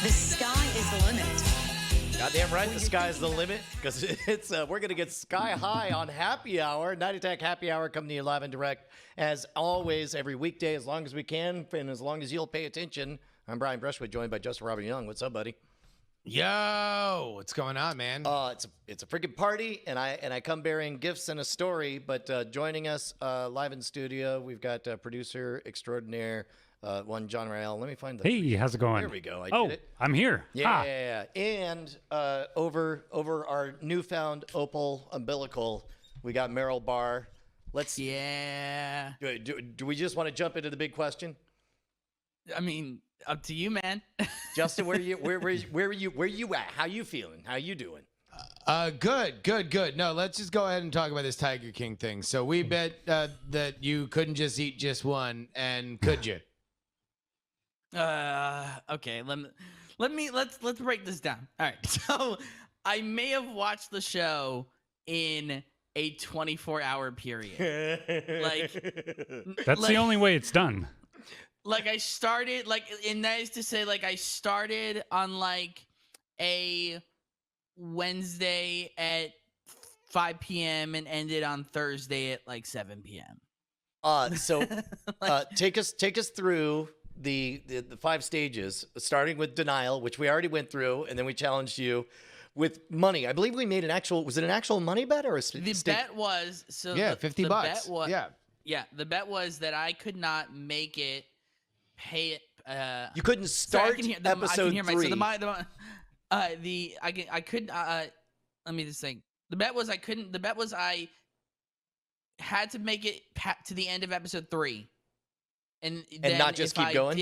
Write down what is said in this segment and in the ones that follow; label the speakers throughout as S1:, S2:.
S1: The sky is the limit.
S2: Goddamn right, the sky's the limit, because we're going to get sky high on Happy Hour. Night Attack Happy Hour coming to you live and direct, as always, every weekday, as long as we can, and as long as you'll pay attention. I'm Brian Brushwood, joined by Justin Robert Young. What's up, buddy?
S3: Yo, what's going on, man?
S2: It's a freaking party, and I come bearing gifts and a story. But joining us live in studio, we've got producer extraordinaire, one John Rael. Let me find the.
S4: Hey, how's it going?
S2: There we go. I did it.
S4: I'm here.
S2: Yeah. And over our newfound opal umbilical, we got Meryl Barr.
S5: Yeah.
S2: Do we just want to jump into the big question?
S5: I mean, up to you, man.
S2: Justin, where are you at? How you feeling? How you doing?
S3: Good. No, let's just go ahead and talk about this Tiger King thing. So we bet that you couldn't just eat just one, and could you?
S5: Okay. Let's break this down. All right. So I may have watched the show in a 24-hour period.
S4: That's the only way it's done.
S5: Like I started, and that is to say, I started on a Wednesday at 5 p.m. and ended on Thursday at 7 p.m.
S2: So take us through the 5 stages, starting with denial, which we already went through, and then we challenged you with money. I believe we made an actual money bet or a
S5: bet was
S3: $50.
S5: The bet was, yeah. The bet was that I could not make it. Pay it.
S2: You couldn't start episode 3.
S5: I couldn't. Let me just think. The bet was I couldn't. The bet was I had to make it to the end of episode 3, and
S2: not just keep going.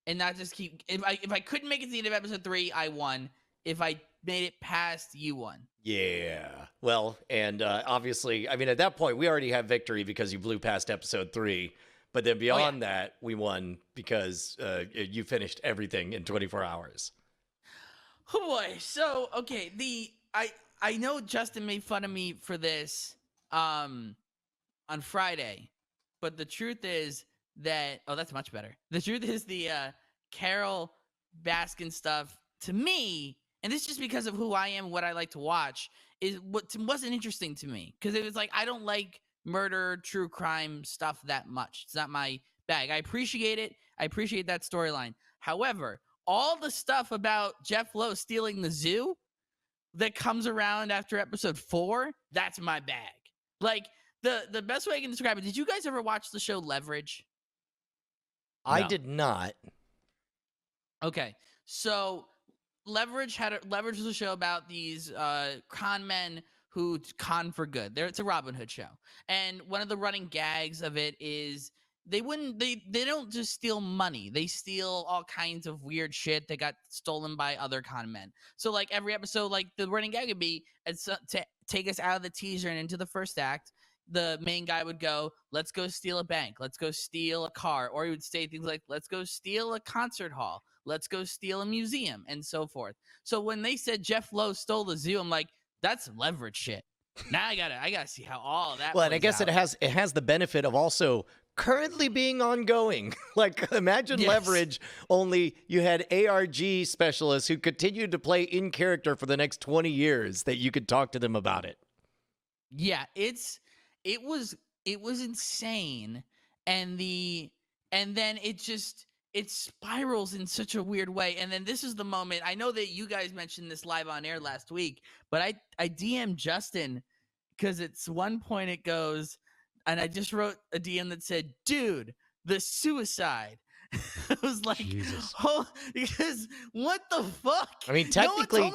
S5: And not just keep. If I couldn't make it to the end of episode 3, I won. If I made it past, you won.
S2: Yeah. Well, and obviously, I mean, at that point, we already have victory because you blew past episode 3. But then beyond that, we won because you finished everything in 24 hours.
S5: Oh boy! So okay, I know Justin made fun of me for this on Friday, but the truth is that that's much better. The truth is the Carol Baskin stuff to me, and this is just because of who I am, what I like to watch, is what wasn't interesting to me because it was I don't like murder, true crime stuff that much. It's not my bag. I appreciate it. I appreciate that storyline. However, all the stuff about Jeff Lowe stealing the zoo that comes around after episode 4, that's my bag. The best way I can describe it, did you guys ever watch the show Leverage?
S2: I did not.
S5: Okay. So Leverage was a show about these con men who con for good. It's a Robin Hood show. And one of the running gags of it is they don't just steal money. They steal all kinds of weird shit that got stolen by other con men. So every episode, the running gag would be to take us out of the teaser and into the first act, the main guy would go, let's go steal a bank. Let's go steal a car. Or he would say things like, let's go steal a concert hall. Let's go steal a museum, and so forth. So when they said Jeff Lowe stole the zoo, I'm like, that's Leverage shit. Now I gotta see how all that.
S2: Well, and I guess
S5: out.
S2: it has the benefit of also currently being ongoing. Imagine Leverage, only you had ARG specialists who continued to play in character for the next 20 years that you could talk to them about it.
S5: Yeah, it was insane, and then it spirals in such a weird way. And then this is the moment. I know that you guys mentioned this live on air last week, but I DM'd Justin because it's one point it goes, and I just wrote a DM that said, dude, the suicide. I was like,
S4: Jesus.
S5: Oh, because what the fuck?
S2: I mean, technically,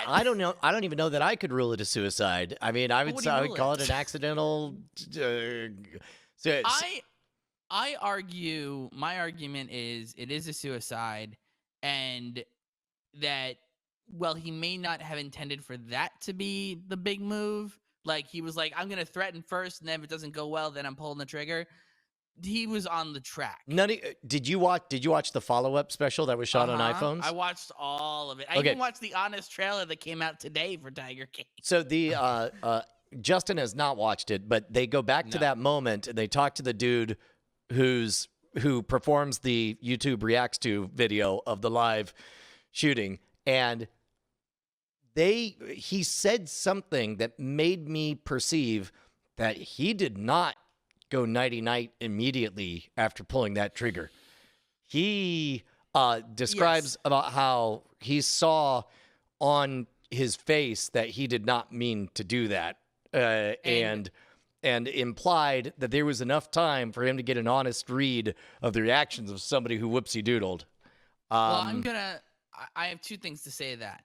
S2: I don't know. I don't even know that I could rule it a suicide. I mean, I would call it an accidental.
S5: I argue, my argument is it is a suicide, and that, well, he may not have intended for that to be the big move. He was like, I'm going to threaten first, and then if it doesn't go well, then I'm pulling the trigger. He was on the track.
S2: Did you watch the follow-up special that was shot on iPhones?
S5: I watched all of it. I even watched the honest trailer that came out today for Tiger King.
S2: So the Justin has not watched it, but they go back to that moment, and they talk to the dude who performs the YouTube Reacts to video of the live shooting, and he said something that made me perceive that he did not go nighty-night immediately after pulling that trigger. He describes about how he saw on his face that he did not mean to do that, and implied that there was enough time for him to get an honest read of the reactions of somebody who whoopsie-doodled.
S5: Well, I have two things to say to that.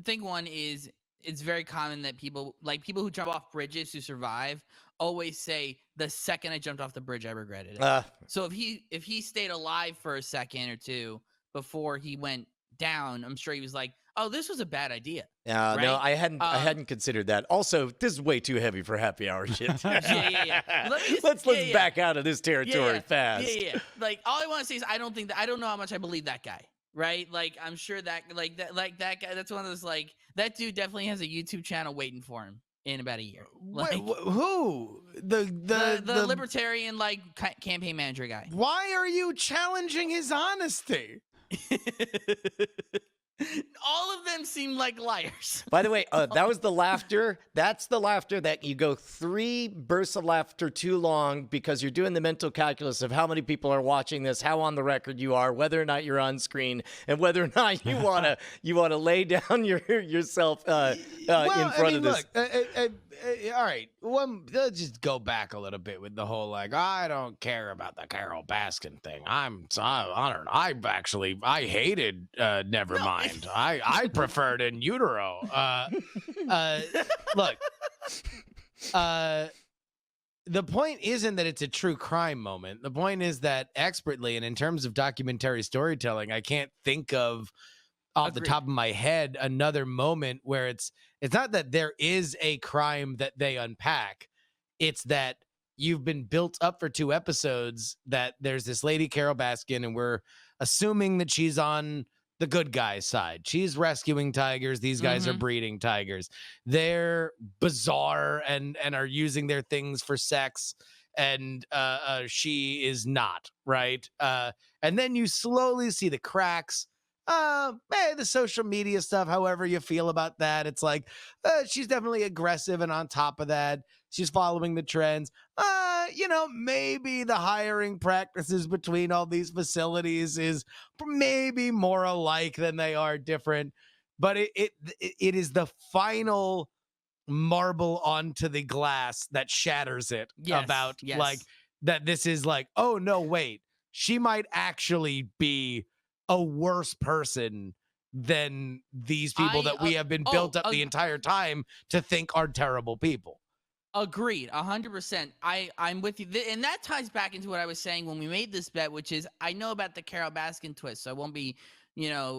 S5: Thing one is, it's very common that people who jump off bridges who survive always say, the second I jumped off the bridge, I regretted it. So if he stayed alive for a second or two before he went down, I'm sure he was like, oh, this was a bad idea. Right?
S2: No, I hadn't considered that. Also, this is way too heavy for happy hour shit.
S5: Yeah.
S2: Let's back out of this territory fast.
S5: Yeah. Like, all I want to say is, I don't know how much I believe that guy. Right? Like, I'm sure that that guy, that's one of those, like, that dude definitely has a YouTube channel waiting for him in about a year. Like,
S3: Who? The
S5: libertarian, like, campaign manager guy.
S3: Why are you challenging his honesty?
S5: All of them seem like liars.
S2: By the way, that was the laughter. That's the laughter that you go 3 bursts of laughter too long because you're doing the mental calculus of how many people are watching this, how on the record you are, whether or not you're on screen, and whether or not you wanna lay down yourself in front of this.
S3: Look, all right. Let's just go back a little bit with the whole, like, I don't care about the Carol Baskin thing. I hated Nevermind. I preferred In Utero. Look, the point isn't that it's a true crime moment. The point is that expertly, and in terms of documentary storytelling, I can't think of off the top of my head another moment where it's not that there is a crime that they unpack. It's that you've been built up for 2 episodes that there's this lady, Carol Baskin, and we're assuming that she's on the good guy's side. She's rescuing tigers. These guys are breeding tigers. They're bizarre and are using their things for sex. And she is not, right? And then you slowly see the cracks. The social media stuff, however you feel about that, it's like she's definitely aggressive, and on top of that, she's following the trends. Maybe the hiring practices between all these facilities is maybe more alike than they are different, but it is the final marble onto the glass that shatters it. Like that. This is like, oh no, wait, she might actually be a worse person than these people that we have been built up the entire time to think are terrible people.
S5: Agreed, 100%. I'm with you, and that ties back into what I was saying when we made this bet, which is I know about the Carol Baskin twist, so I won't be,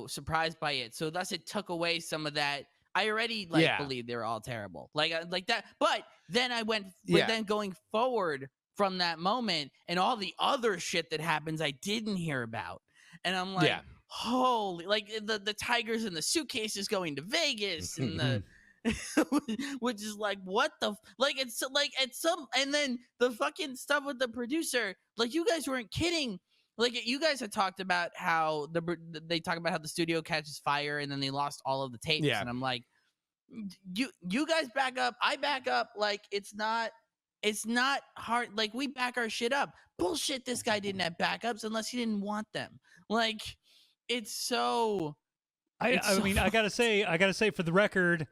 S5: surprised by it. So thus, it took away some of that. I already believe they were all terrible, like that. But then then going forward from that moment and all the other shit that happens, I didn't hear about. And I'm like, holy, like the tigers and the suitcases going to Vegas and the, which is like, what the, like, it's like at some, and then the fucking stuff with the producer, like you guys weren't kidding. Like you guys had talked about how they talk about how the studio catches fire and then they lost all of the tapes. Yeah. And I'm like, you guys back up. I back up. Like it's not hard. Like we back our shit up. Bullshit. This guy didn't have backups unless he didn't want them. Like it's so.
S4: I mean, I gotta say for the record,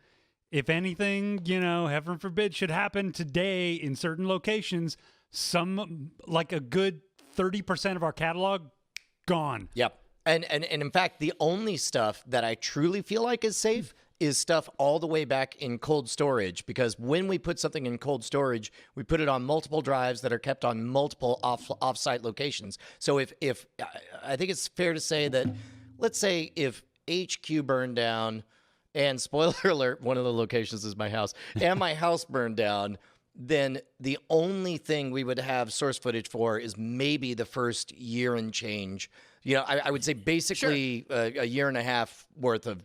S4: if anything, heaven forbid should happen today in certain locations, some like a good 30% of our catalog gone.
S2: Yep. And in fact, the only stuff that I truly feel like is safe is stuff all the way back in cold storage, because when we put something in cold storage, we put it on multiple drives that are kept on multiple off-site locations. So if I think it's fair to say that, let's say if HQ burned down, and spoiler alert, one of the locations is my house, and my house burned down, then the only thing we would have source footage for is maybe the first year and change I would say basically a year and a half worth of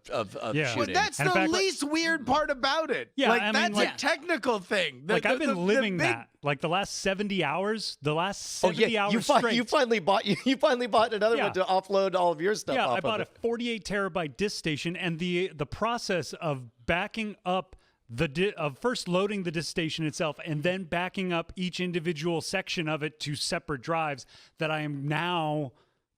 S4: Yeah.
S2: shooting.
S3: But that's
S4: And in
S3: the
S4: fact,
S3: least weird part about it.
S4: Yeah,
S3: like
S4: I mean,
S3: that's
S4: like-
S3: a technical thing.
S4: I've been living
S3: big-
S4: that. Like the last 70 hours,
S2: Oh
S4: 70
S2: yeah,
S4: hours
S2: you
S4: straight.
S2: finally bought another
S4: Yeah.
S2: one to offload all of your stuff.
S4: Yeah,
S2: off
S4: I bought
S2: of
S4: a 48 terabyte disk station, and the process of backing up of first loading the disk station itself and then backing up each individual section of it to separate drives that I am now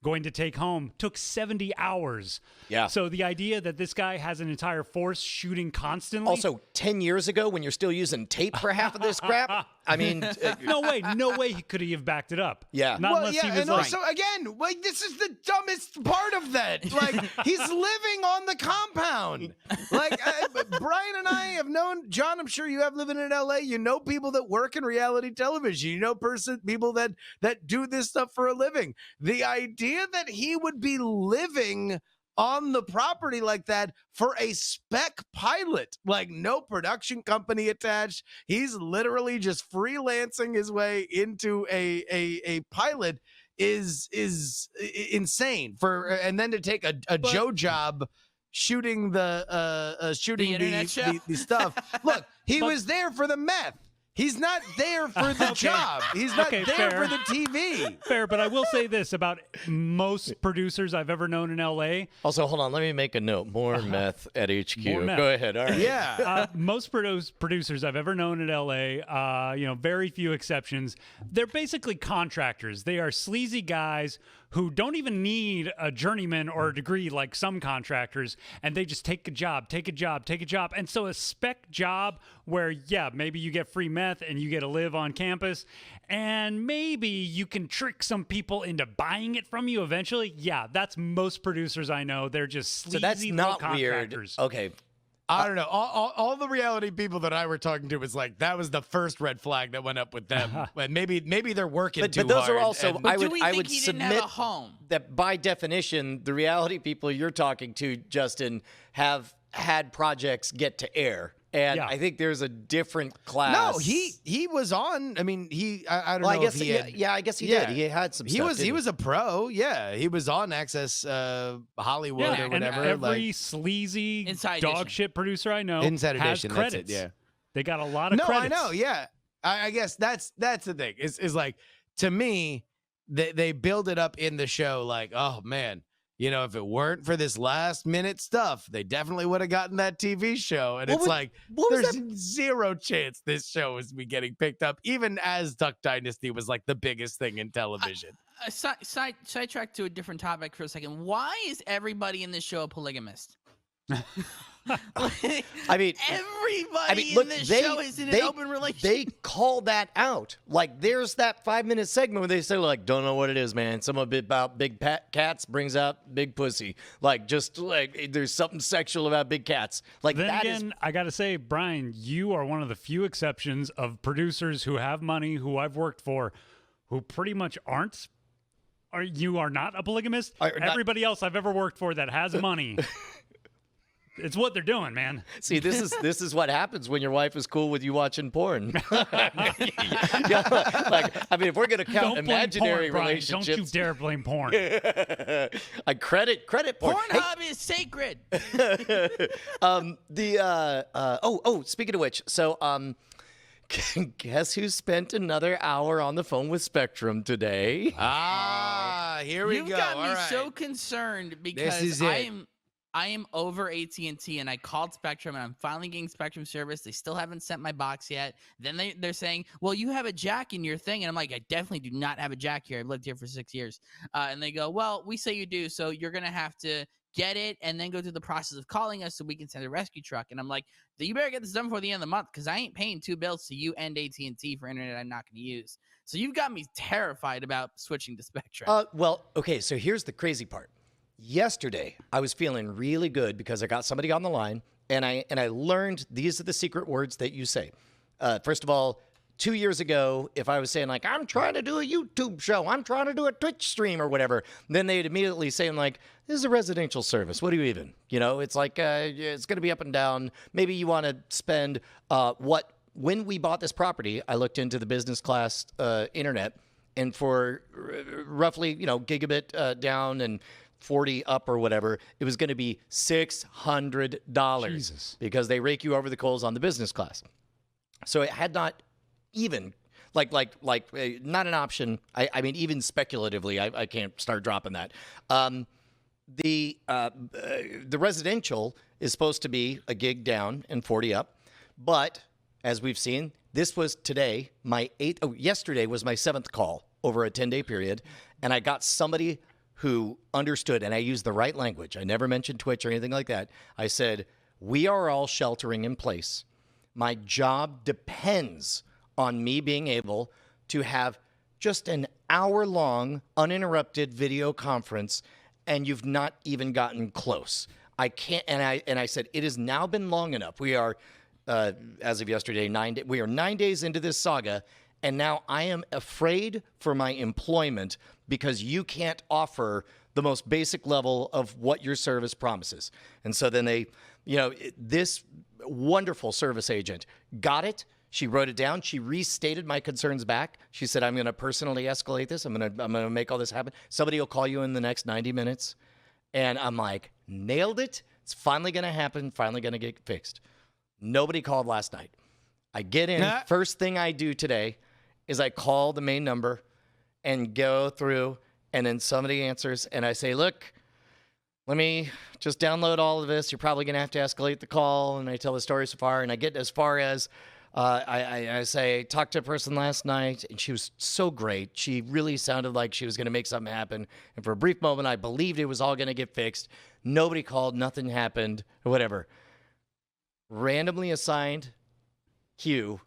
S4: going to take home took 70 hours.
S2: Yeah.
S4: So the idea that this guy has an entire force shooting constantly.
S2: Also, 10 years ago, when you're still using tape for half of this crap, I mean,
S4: no way he could have backed it up.
S2: Yeah.
S4: Not
S3: Well,
S4: unless
S3: yeah,
S4: he was
S3: and
S4: like,
S3: also again, like this is the dumbest part of that. Like he's living on the compound. Like Brian and I have known John. I'm sure you have living in LA. You know people that work in reality television. You know people that do this stuff for a living. The idea that he would be living on the property like that for a spec pilot, like no production company attached. He's literally just freelancing his way into a pilot is insane. And then to take a Joe job shooting the
S5: internet show?
S3: the stuff. Look, he
S4: But-
S3: was there for the meth. He's not there for the job. He's not
S4: Okay,
S3: there
S4: fair.
S3: for the TV.
S4: fair, but I will say this about most producers I've ever known in LA.
S2: also, hold on, let me make a note. More meth at HQ.
S4: More meth.
S2: Go ahead. All right.
S3: Yeah.
S4: Most producers I've ever known in LA, very few exceptions, they're basically contractors. They are sleazy guys who don't even need a journeyman or a degree like some contractors, and they just take a job. And so a spec job where, yeah, maybe you get free meth and you get to live on campus, and maybe you can trick some people into buying it from you eventually. Yeah, that's most producers I know. They're just sleazy
S2: So that's
S4: little
S2: not weird.
S4: contractors.
S2: Okay.
S3: I don't know. All the reality people that I were talking to was like that was the first red flag that went up with them. And maybe they're working too
S2: But those
S3: hard.
S2: are also,
S3: and-
S2: I
S5: do
S2: would,
S5: we
S2: I
S5: think
S2: would
S5: he didn't have
S2: submit
S5: a home?
S2: that by definition, the reality people you're talking to, Justin, have had projects get to air. And
S4: Yeah.
S2: I think there's a different class.
S3: no, he was on. I mean, I don't
S2: Well,
S3: know.
S2: I guess,
S3: if he had,
S2: I guess he
S3: yeah.
S2: did. He had some
S3: he
S2: stuff.
S3: was
S2: didn't
S3: he was a pro. Yeah, he was on Access Hollywood
S4: Yeah,
S3: or
S4: and
S3: whatever.
S4: every
S3: like,
S4: sleazy
S5: Inside
S4: dog
S5: Edition.
S4: shit producer I know
S3: Inside
S4: has
S3: Edition,
S4: credits.
S3: that's it, yeah.
S4: They got a lot of
S3: no,
S4: credits.
S3: I know. Yeah, I guess that's the thing. Is like to me, they build it up in the show like, oh man. If it weren't for this last minute stuff, they definitely would have gotten that TV show. And
S2: What
S3: it's
S2: was-
S3: like,
S2: what was
S3: there's zero chance this show is be getting picked up, even as Duck Dynasty was like the biggest thing in television.
S5: Sidetrack to a different topic for a second. Why is everybody in this show a polygamist?
S2: I mean,
S5: everybody
S2: look,
S5: in this
S2: they-
S5: show is in
S2: they-
S5: an open relationship.
S2: They call that out. Like, there's that 5-minute segment where they say, like, don't know what it is, man. Some of it about big cats brings out big pussy. Like, just like there's something sexual about big cats. Like,
S4: Then
S2: that is.
S4: again, I got to say, Brian, you are one of the few exceptions of producers who have money, who I've worked for, who pretty much aren't. You are not a polygamist.
S2: Are not-
S4: Everybody else I've ever worked for that has money. It's what they're doing, man.
S2: See, this is what happens when your wife is cool with you watching porn. Yeah, like, I mean, if we're gonna count
S4: Don't blame
S2: imaginary
S4: porn, Brian.
S2: relationships,
S4: Don't you dare blame porn.
S2: I credit porn. Hey,
S5: Pornhub is sacred.
S2: speaking of which, so guess who spent another hour on the phone with Spectrum today?
S3: Here we
S5: You've
S3: go.
S5: got
S3: All
S5: me
S3: right.
S5: so concerned
S3: This
S5: because
S3: is it.
S5: I am over AT&T and I called Spectrum and I'm finally getting Spectrum service. They still haven't sent my box yet. Then they're saying, well, you have a jack in your thing. And I'm like, I definitely do not have a jack here. I've lived here for 6 years. And they go, well, we say you do. So you're going to have to get it and then go through the process of calling us so we can send a rescue truck. And I'm like, you better get this done before the end of the month because I ain't paying 2 bills to you and AT&T for internet I'm not going to use. So you've got me terrified about switching to Spectrum.
S2: Well, okay, so here's the crazy part. Yesterday, I was feeling really good because I got somebody on the line, and I learned these are the secret words that you say. First of all, 2 years ago, if I was saying like, I'm trying to do a YouTube show, I'm trying to do a Twitch stream or whatever, then they'd immediately say like, this is a residential service. What do you even? It's like, it's going to be up and down. Maybe you want to spend when we bought this property, I looked into the business class internet, and for roughly, gigabit down and 40 up or whatever, it was going to be $600
S4: Jesus.
S2: because they rake you over the coals on the business class. So it had not even not an option. I mean, even speculatively, I can't start dropping that. The residential is supposed to be a gig down and 40 up, but as we've seen, this was today yesterday was my 7th call over a 10-day period, and I got somebody who understood, and I used the right language. I never mentioned Twitch or anything like that. I said, we are all sheltering in place. My job depends on me being able to have just an hour-long, uninterrupted video conference, and you've not even gotten close. I can't, and I said, it has now been long enough. We are, as of yesterday, 9 days into this saga, and now I am afraid for my employment because you can't offer the most basic level of what your service promises. And so then they, this wonderful service agent got it. She wrote it down. She restated my concerns back. She said, I'm going to personally escalate this. I'm going to make all this happen. Somebody will call you in the next 90 minutes. And I'm like, nailed it. It's finally going to happen. Finally going to get fixed. Nobody called last night. I get in. First thing I do today is I call the main number and go through, and then somebody answers, and I say, look, let me just download all of this. You're probably going to have to escalate the call. And I tell the story so far, and I get as far as I say, talked to a person last night, and she was so great. She really sounded like she was going to make something happen. And for a brief moment, I believed it was all going to get fixed. Nobody called. Nothing happened, or whatever. Randomly assigned Q,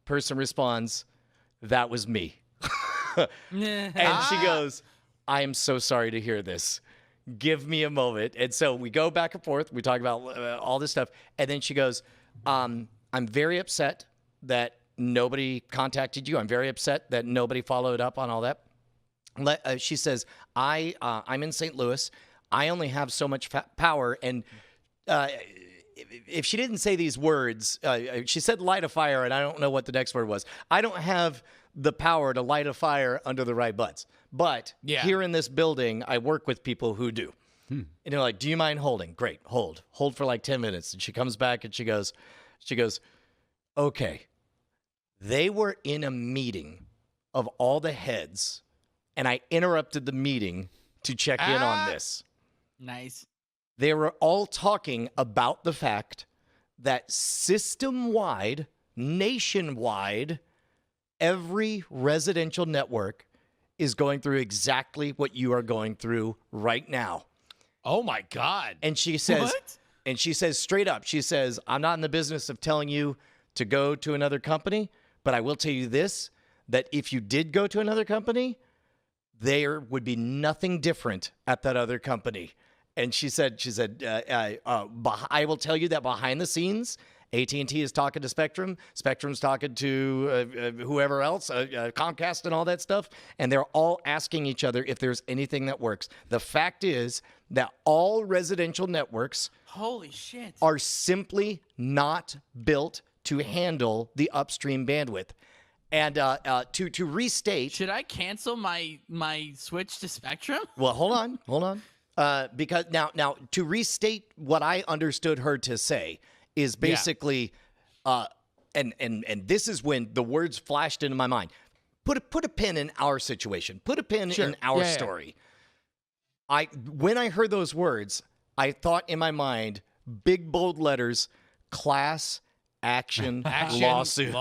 S2: person responds, that was me. And she goes, I am so sorry to hear this. Give me a moment. And so we go back and forth. We talk about all this stuff. And then she goes, I'm very upset that nobody contacted you. I'm very upset that nobody followed up on all that. She says, I'm in St. Louis. I only have so much power. And if she didn't say these words, she said light a fire, and I don't know what the next word was. I don't have the power to light a fire under the right butts. But here in this building, I work with people who do. And they're like, do you mind holding? Great, hold. Hold for like 10 minutes. And she comes back and she goes, okay. They were in a meeting of all the heads, and I interrupted the meeting to check in on this.
S5: Nice.
S2: They were all talking about the fact that system-wide, nationwide, every residential network is going through exactly what you are going through right now.
S3: Oh my God.
S2: And she says,
S5: What?
S2: And she says straight up, she says, I'm not in the business of telling you to go to another company, but I will tell you this, that if you did go to another company, there would be nothing different at that other company. And she said, I will tell you that behind the scenes, AT&T is talking to Spectrum. Spectrum's talking to whoever else, Comcast and all that stuff. And they're all asking each other if there's anything that works. The fact is that all residential networks
S5: Holy shit.
S2: are simply not built to handle the upstream bandwidth. And to restate...
S5: Should I cancel my switch to Spectrum?
S2: Well, hold on. Because now to restate what I understood her to say is basically, and this is when the words flashed into my mind. Put a pin in our situation. Put a pin in our story. When I heard those words, I thought in my mind, big bold letters, class action lawsuit.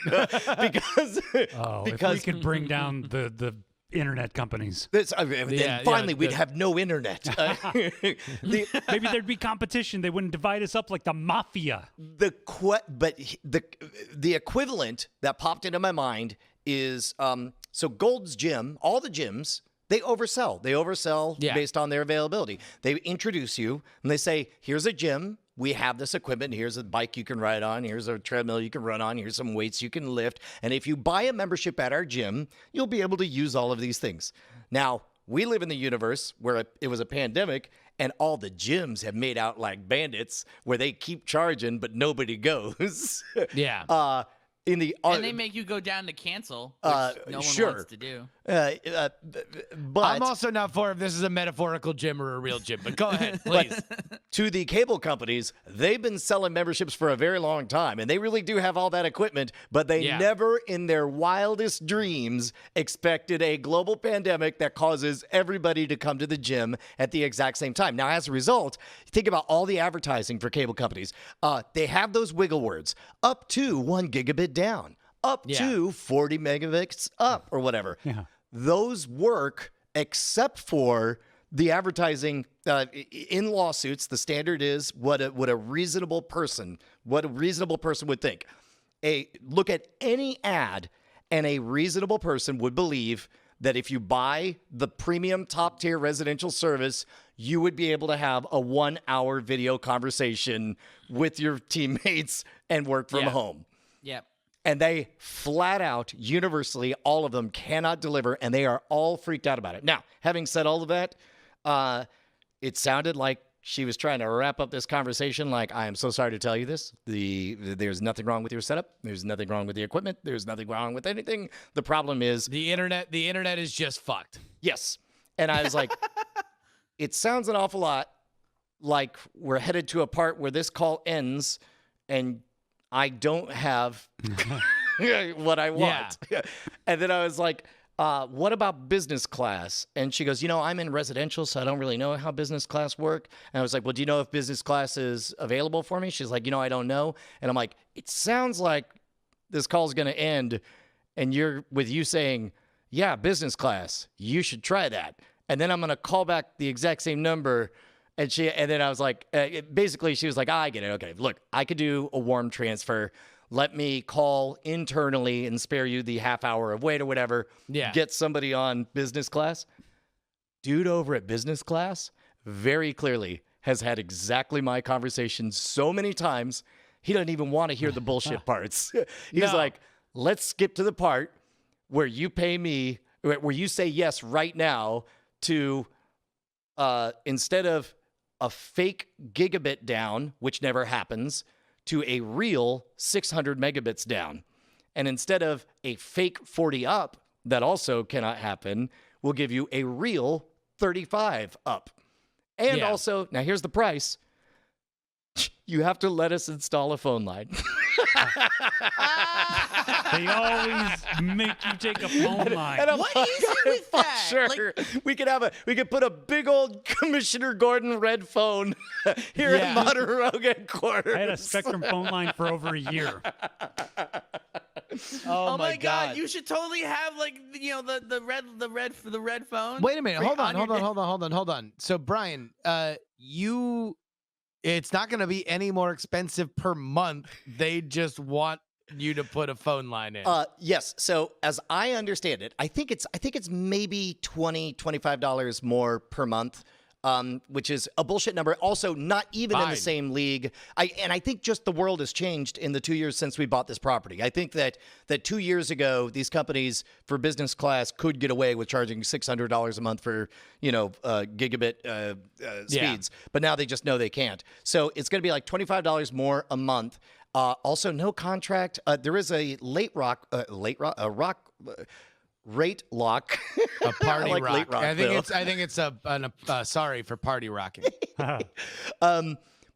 S2: because
S4: if we could bring down the internet companies.
S2: Then finally we'd have no internet.
S4: Maybe there'd be competition. They wouldn't divide us up like the mafia.
S2: But the equivalent that popped into my mind is so Gold's Gym, all the gyms, they oversell. They oversell based on their availability. They introduce you and they say, here's a gym. We have this equipment. Here's a bike you can ride on. Here's a treadmill you can run on. Here's some weights you can lift. And if you buy a membership at our gym, you'll be able to use all of these things. Now, we live in the universe where it was a pandemic and all the gyms have made out like bandits where they keep charging, but nobody goes. in the
S5: and they make you go down to cancel, which no one
S2: sure.
S5: wants to do.
S2: But
S3: I'm also not for if this is a metaphorical gym or a real gym, but go ahead, please.
S2: to the cable companies, they've been selling memberships for a very long time, and they really do have all that equipment, but they never in their wildest dreams expected a global pandemic that causes everybody to come to the gym at the exact same time. Now, as a result, think about all the advertising for cable companies. They have those wiggle words, up to 1 gigabit down, up to 40 megabits up, or whatever.
S4: Yeah.
S2: Those work except for the advertising in lawsuits. The standard is what a reasonable person would think. Look at any ad, and a reasonable person would believe that if you buy the premium top tier residential service, you would be able to have a 1-hour video conversation with your teammates and work from home.
S5: Yep.
S2: And they flat out, universally, all of them cannot deliver, and they are all freaked out about it. Now, having said all of that, it sounded like she was trying to wrap up this conversation like, I am so sorry to tell you this. There's nothing wrong with your setup. There's nothing wrong with the equipment. There's nothing wrong with anything. The problem is...
S3: The internet is just fucked.
S2: Yes. And I was like, it sounds an awful lot like we're headed to a part where this call ends and I don't have what I want. Yeah. And then I was like, what about business class? And she goes, I'm in residential, so I don't really know how business class work. And I was like, well, do you know if business class is available for me? She's like, I don't know. And I'm like, it sounds like this call's going to end and you saying, yeah, business class, you should try that. And then I'm going to call back the exact same number. And then I was like, basically she was like, I get it. Okay, look, I could do a warm transfer. Let me call internally and spare you the half hour of wait or whatever.
S3: Yeah.
S2: Get somebody on business class. Dude over at business class very clearly has had exactly my conversation so many times. He doesn't even want to hear the bullshit parts. He's like, let's skip to the part where you pay me, where you say yes right now to, instead of a fake gigabit down, which never happens, to a real 600 megabits down. And instead of a fake 40 up, that also cannot happen, we'll give you a real 35 up. And also, now here's the price. You have to let us install a phone line.
S4: They always make you take a phone line.
S5: What is it with that?
S2: Sure. We could put a big old Commissioner Gordon red phone here at Modern Rogue headquarters.
S4: I had a Spectrum phone line for over a year.
S5: Oh my God! You should totally have the red phone.
S3: Wait a minute. Hold on. So Brian, it's not going to be any more expensive per month. They just want you to put a phone line in.
S2: Yes. So as I understand it, I think it's maybe $25 more per month. Which is a bullshit number. Also, not even in the same league. I think just the world has changed in the 2 years since we bought this property. I think that 2 years ago, these companies for business class could get away with charging $600 a month for gigabit speeds, but now they just know they can't. So it's going to be like $25 more a month. Also, no contract. There is a rate lock.
S3: A party
S2: like
S3: rock.
S2: late rock.
S3: I think it's a sorry for party rocking.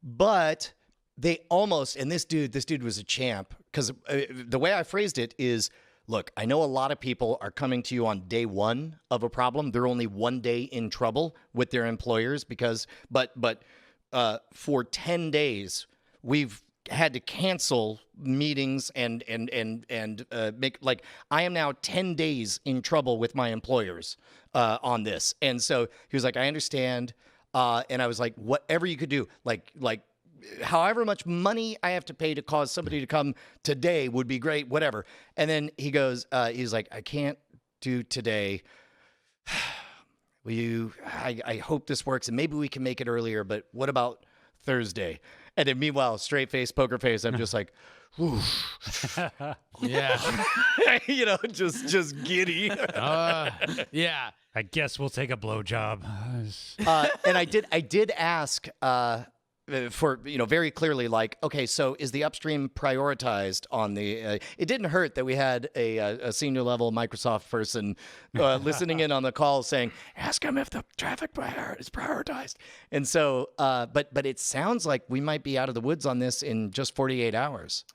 S2: But they almost, and this dude was a champ, because the way I phrased it is, look, I know a lot of people are coming to you on day one of a problem. They're only one day in trouble with their employers but for 10 days, we've had to cancel meetings and make, like, I am now 10 days in trouble with my employers on this. And so he was like, I understand. And I was like, whatever you could do, like however much money I have to pay to cause somebody to come today would be great, whatever. And then he goes, he's like, I can't do today. I hope this works, and maybe we can make it earlier, but what about Thursday? And then meanwhile, straight face, poker face, I'm just like, whew.
S3: Yeah.
S2: Just giddy.
S3: Yeah.
S4: I guess we'll take a blowjob.
S2: And I did ask for very clearly, like, okay, so is the upstream prioritized on the it didn't hurt that we had a senior level Microsoft person listening in on the call saying, ask him if the traffic is prioritized. And so but it sounds like we might be out of the woods on this in just 48 hours.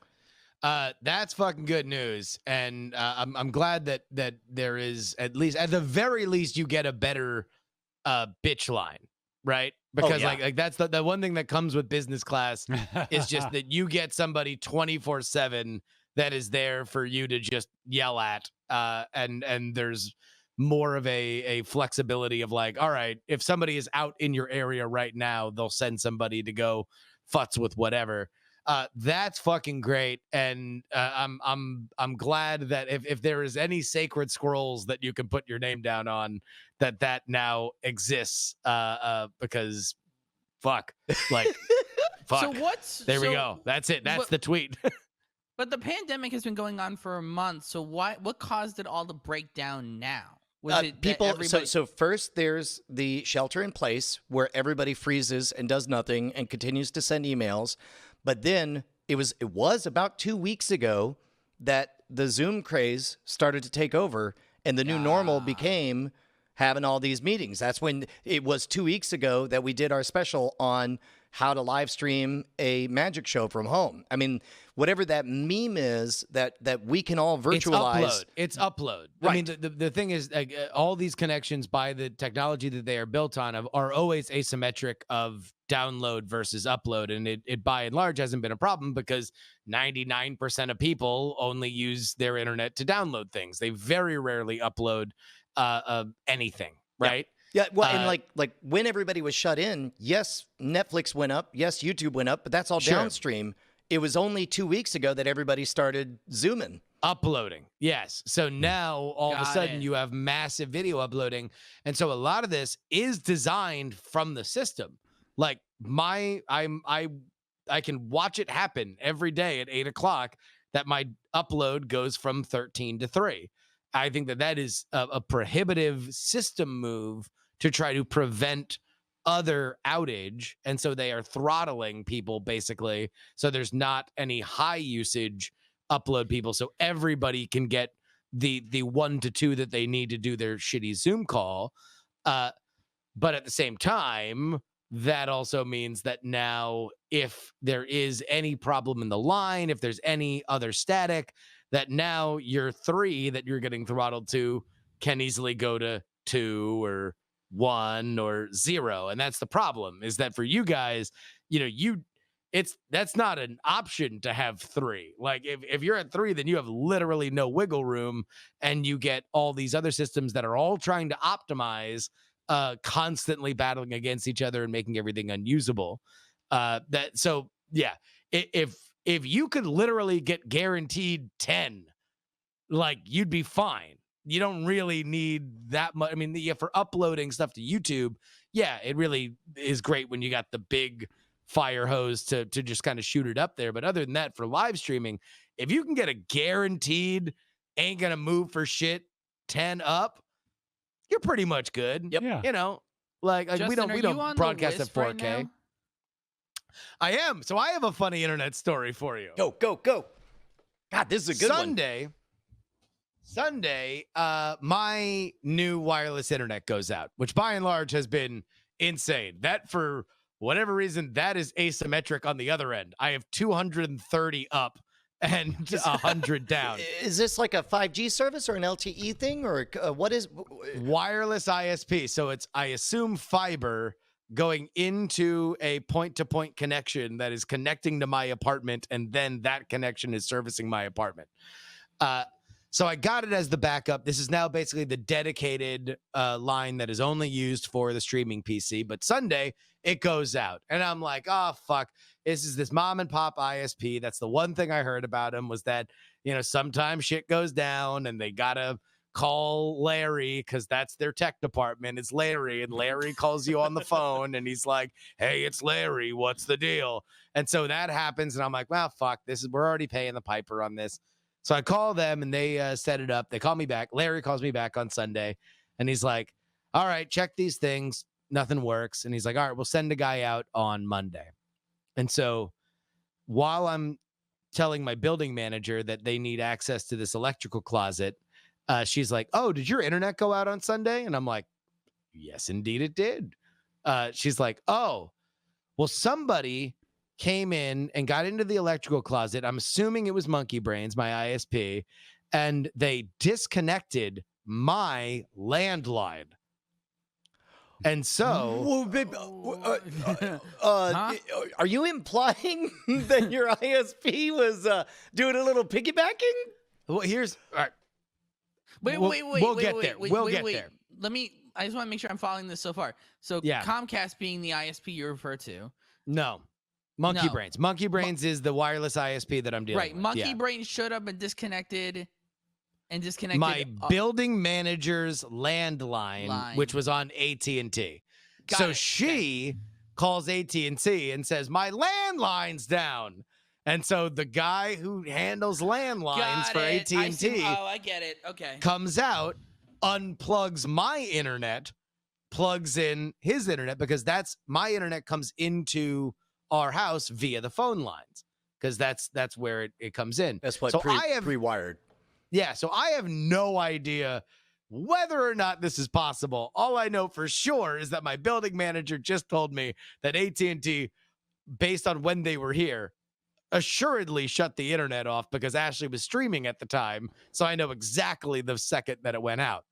S3: That's fucking good news, and I'm glad that there is, at least at the very least, you get a better bitch line, right? Because like that's the one thing that comes with business class is just that you get somebody 24/7 that is there for you to just yell at, and there's more of a flexibility of like, all right, if somebody is out in your area right now, they'll send somebody to go futz with whatever. That's fucking great, and I'm glad that if there is any sacred scrolls that you can put your name down on, that now exists. Because fuck, like fuck.
S5: So what's
S3: there? We go. That's it. That's the tweet.
S5: But the pandemic has been going on for a month. So what caused it all to break down now? Was it
S2: people?
S5: Everybody...
S2: So first, there's the shelter in place where everybody freezes and does nothing and continues to send emails. But then it was about 2 weeks ago that the Zoom craze started to take over, and the new normal became having all these meetings. That's when it was 2 weeks ago that we did our special on how to live stream a magic show from home. I mean, whatever that meme is that we can all virtualize.
S3: It's upload.
S2: Right.
S3: I mean, the thing is, all these connections by the technology that they are built on are always asymmetric of download versus upload. And it by and large hasn't been a problem because 99% of people only use their internet to download things. They very rarely upload anything, right?
S2: Yeah, well, and like when everybody was shut in, yes, Netflix went up, yes, YouTube went up, but that's all downstream. It was only 2 weeks ago that everybody started Zooming.
S3: Uploading, yes. So now all of a sudden you have massive video uploading. And so a lot of this is designed from the system. Like I can watch it happen every day at 8 o'clock that my upload goes from 13 to 3. I think that is a prohibitive system move to try to prevent other outage. And so they are throttling people basically. So there's not any high usage upload people. So everybody can get the 1 to 2 that they need to do their shitty Zoom call. But at the same time, that also means that now if there is any problem in the line, if there's any other static, that now your 3 that you're getting throttled to can easily go to 2 or 1 or 0. And that's the problem, is that for you guys, that's not an option to have 3. Like if you're at 3, then you have literally no wiggle room, and you get all these other systems that are all trying to optimize, constantly battling against each other and making everything unusable. If you could literally get guaranteed 10, like you'd be fine. You don't really need that much. I mean, for uploading stuff to YouTube, it really is great when you got the big fire hose to just kind of shoot it up there. But other than that, for live streaming, if you can get a guaranteed ain't gonna move for shit 10 up, you're pretty much good.
S2: Yep.
S4: Yeah.
S5: Justin,
S3: we don't broadcast at 4K.
S5: Right,
S3: I am. So I have a funny internet story for you.
S2: Go. God, this is a good one.
S3: Sunday, my new wireless internet goes out, which by and large has been insane. That, for whatever reason, that is asymmetric on the other end. I have 230 up and 100 down.
S2: Is this like a 5G service or an LTE thing, or what is
S3: wireless ISP? So it's, I assume, fiber going into a point-to-point connection that is connecting to my apartment, and then that connection is servicing my apartment. So I got it as the backup. This is now basically the dedicated line that is only used for the streaming PC. But Sunday, it goes out. And I'm like, oh, fuck. This is this mom and pop ISP. That's the one thing I heard about him, was that, sometimes shit goes down and they got to call Larry because that's their tech department. It's Larry, and Larry calls you on the phone and he's like, hey, it's Larry. What's the deal? And so that happens. And I'm like, well, fuck, we're already paying the piper on this. So I call them and they set it up. They call me back. Larry calls me back on Sunday and he's like, all right, check these things. Nothing works. And he's like, all right, we'll send a guy out on Monday. And so while I'm telling my building manager that they need access to this electrical closet, she's like, "Oh, did your internet go out on Sunday?" And I'm like, "Yes, indeed it did." She's like, "Oh, well, somebody came in and got into the electrical closet. I'm assuming it was Monkey Brains, my ISP, and they disconnected my landline." And so,
S2: Whoa, babe,
S5: Huh?
S2: are you implying that your ISP was doing a little piggybacking?
S3: well, here's all right.
S5: Wait,
S3: We'll-
S5: wait,
S3: we'll
S5: wait,
S3: get
S5: wait,
S3: there.
S5: wait,
S3: We'll
S5: wait,
S3: get
S5: wait.
S3: there.
S5: I just want to make sure I'm following this so far. So
S3: Yeah.
S5: Comcast being the ISP you refer to.
S3: No, Monkey
S5: No.
S3: Brains. Monkey Brains is the wireless ISP that I'm dealing
S5: Right.
S3: with.
S5: Monkey
S3: Yeah.
S5: Brain showed up and disconnected
S3: My building manager's landline, which was on AT&T.
S5: Got
S3: So
S5: it.
S3: she calls AT&T and says, "My landline's down." And so the guy who handles landlines
S5: Got
S3: for
S5: it. I see-
S3: AT&T
S5: I get it. Okay.
S3: comes out, unplugs my internet, plugs in his internet, because that's my internet comes into our house via the phone lines, because that's where it comes in.
S2: That's what
S3: So I have
S2: pre-wired.
S3: Yeah, so I have no idea whether or not this is possible. All I know for sure is that my building manager just told me that AT&T, based on when they were here, assuredly shut the internet off because Ashley was streaming at the time. So I know exactly the second that it went out.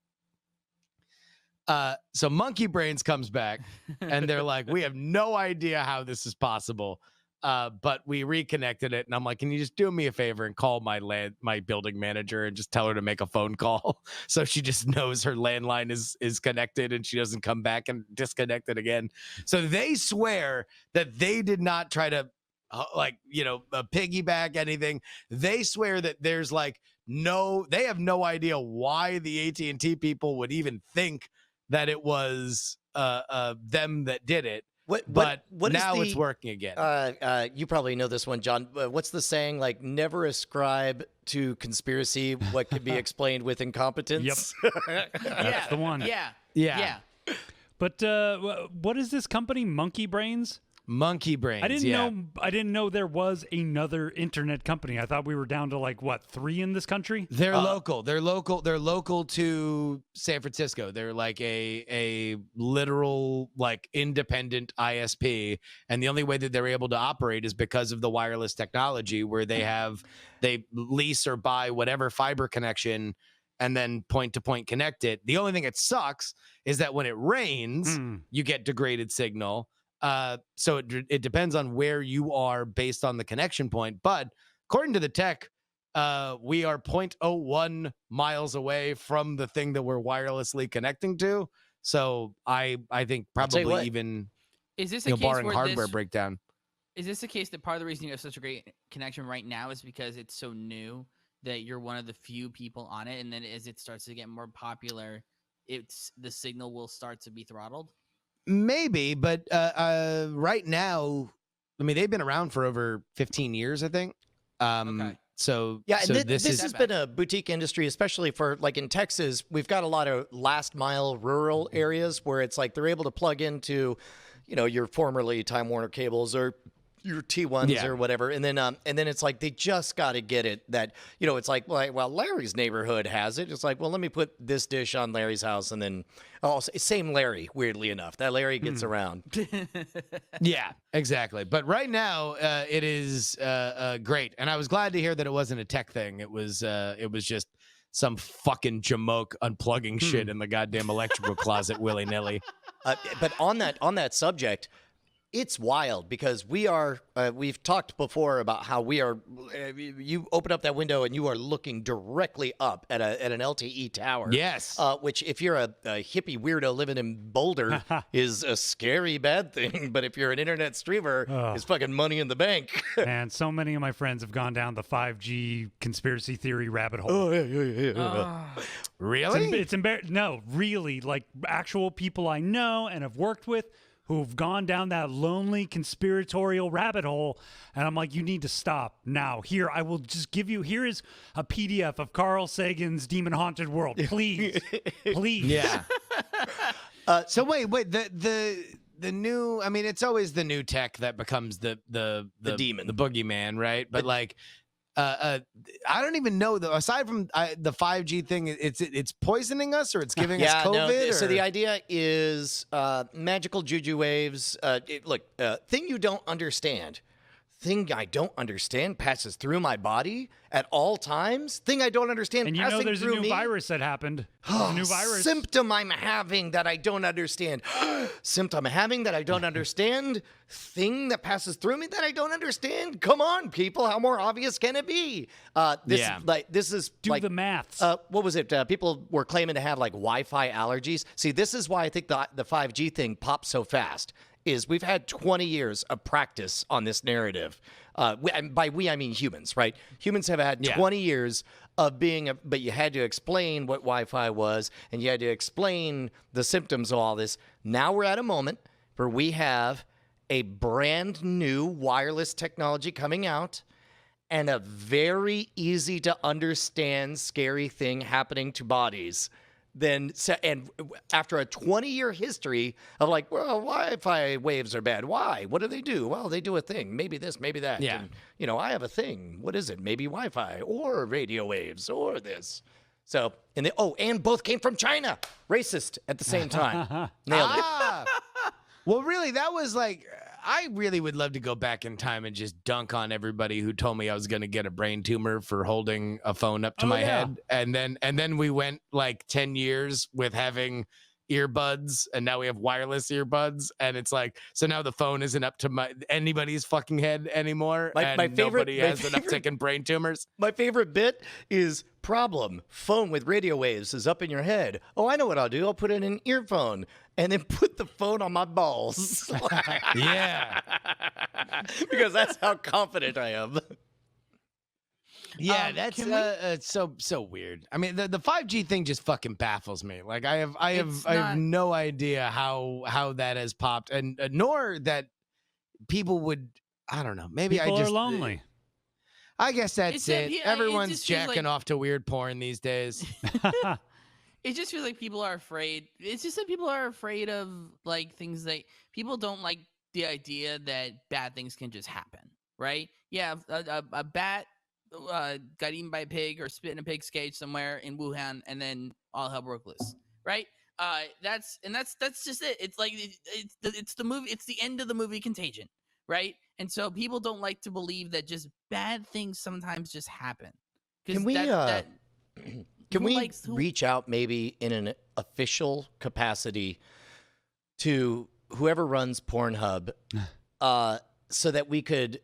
S3: So Monkey Brains comes back and they're like, "We have no idea how this is possible. But we reconnected it." And I'm like, "Can you just do me a favor and call my building manager and just tell her to make a phone call?" So she just knows her landline is connected and she doesn't come back and disconnect it again. So they swear that they did not try to piggyback anything. They swear that there's they have no idea why the AT&T people would even think that it was them that did it. But now it's working again.
S2: You probably know this one, John. What's the saying? Like, never ascribe to conspiracy what could be explained with incompetence.
S4: Yep. That's the one.
S5: Yeah.
S4: But what is this company, Monkey Brains?
S3: Monkey Brains.
S4: I didn't know there was another internet company. I thought we were down to 3 in this country.
S3: They're local. They're local to San Francisco. They're like a literal independent ISP, and the only way that they're able to operate is because of the wireless technology, where they lease or buy whatever fiber connection and then point-to-point connect it. The only thing that sucks is that when it rains, you get degraded signal. So it depends on where you are based on the connection point. But according to the tech, we are 0.01 miles away from the thing that we're wirelessly connecting to. So I think probably even
S5: Is this a case
S3: barring
S5: where
S3: hardware breakdown.
S5: Is this the case that part of the reason you have such a great connection right now is because it's so new that you're one of the few people on it, and then as it starts to get more popular, the signal will start to be throttled?
S3: Maybe, but right now, I mean, they've been around for over 15 years, I think.
S5: Okay.
S3: So
S2: Yeah, and
S3: so
S2: this has been a boutique industry, especially for in Texas. We've got a lot of last mile rural areas where it's they're able to plug into, your formerly Time Warner cables or your T1s or whatever, and then it's they just got to get it that it's well, Larry's neighborhood has it. It's well, let me put this dish on Larry's house, and then same Larry. Weirdly enough, that Larry gets around.
S3: Yeah, exactly. But right now, it is great, and I was glad to hear that it wasn't a tech thing. It was just some fucking jamoke unplugging shit in the goddamn electrical closet willy nilly.
S2: But on that subject, it's wild because we've talked before about how we are, you open up that window and you are looking directly up at an LTE tower.
S3: Yes.
S2: Which if you're a hippie weirdo living in Boulder is a scary bad thing. But if you're an internet streamer, it's fucking money in the bank.
S4: And so many of my friends have gone down the 5G conspiracy theory rabbit hole.
S3: Really?
S4: It's embarrassing. No, really, actual people I know and have worked with who've gone down that lonely conspiratorial rabbit hole. And I'm like, you need to stop now. Here, I will just give you, here is a PDF of Carl Sagan's Demon Haunted World. Please. Please.
S3: Yeah. So wait, the new. I mean, it's always the new tech that becomes the
S2: demon,
S3: the boogeyman, right? But like, I don't even know though. Aside from the 5G thing, it's poisoning us or it's giving us COVID.
S2: So the idea is magical juju waves. Thing you don't understand. Thing I don't understand passes through my body at all times. Thing I don't understand
S4: And you
S2: passing
S4: know there's a
S2: through
S4: new
S2: me.
S4: virus that happened. There's a new virus.
S2: Symptom I'm having that I don't understand. Symptom I'm having that I don't understand. Thing that passes through me that I don't understand. Come on, people. How more obvious can it be? This is
S4: Do the maths.
S2: What was it? People were claiming to have like Wi-Fi allergies. See, this is why I think the 5G thing popped so fast. Is we've had 20 years of practice on this narrative. And by we, I mean humans, right? Humans have had 20 years of being, but you had to explain what Wi-Fi was, and you had to explain the symptoms of all this. Now we're at a moment where we have a brand new wireless technology coming out and a very easy to understand scary thing happening to bodies. And after a 20-year history of like, well, Wi-Fi waves are bad. Why? What do they do? Well, they do a thing. Maybe this, maybe that.
S3: Yeah.
S2: And, I have a thing. What is it? Maybe Wi-Fi or radio waves or this. So, and both came from China. Racist at the same time. Nailed it.
S3: Well, really, that was like, I really would love to go back in time and just dunk on everybody who told me I was going to get a brain tumor for holding a phone up to my head. And then we went like 10 years with having earbuds, and now we have wireless earbuds. And it's like, so now the phone isn't up to anybody's fucking head anymore. Nobody has an uptick in brain tumors.
S2: My favorite bit is problem. Phone with radio waves is up in your head. Oh, I know what I'll do. I'll put in an earphone and then put the phone on my balls.
S3: Yeah.
S2: Because that's how confident I am.
S3: Yeah, that's so weird. I mean, the 5G thing just fucking baffles me. Like I have no idea how that has popped, and nor that people would. I don't know. Maybe
S4: people
S3: I just
S4: are lonely.
S3: I guess that's it. Everyone's
S5: just feels
S3: jacking
S5: like-
S3: off to weird porn these days.
S5: It just feels like people are afraid. It's just that people are afraid of like things that people don't like the idea that bad things can just happen, right? Yeah, a bat got eaten by a pig or spit in a pig's cage somewhere in Wuhan, and then all hell broke loose, right? That's just it. It's like it's the movie. It's the end of the movie Contagion, right? And so people don't like to believe that just bad things sometimes just happen.
S2: Can we reach out maybe in an official capacity to whoever runs Pornhub so that we could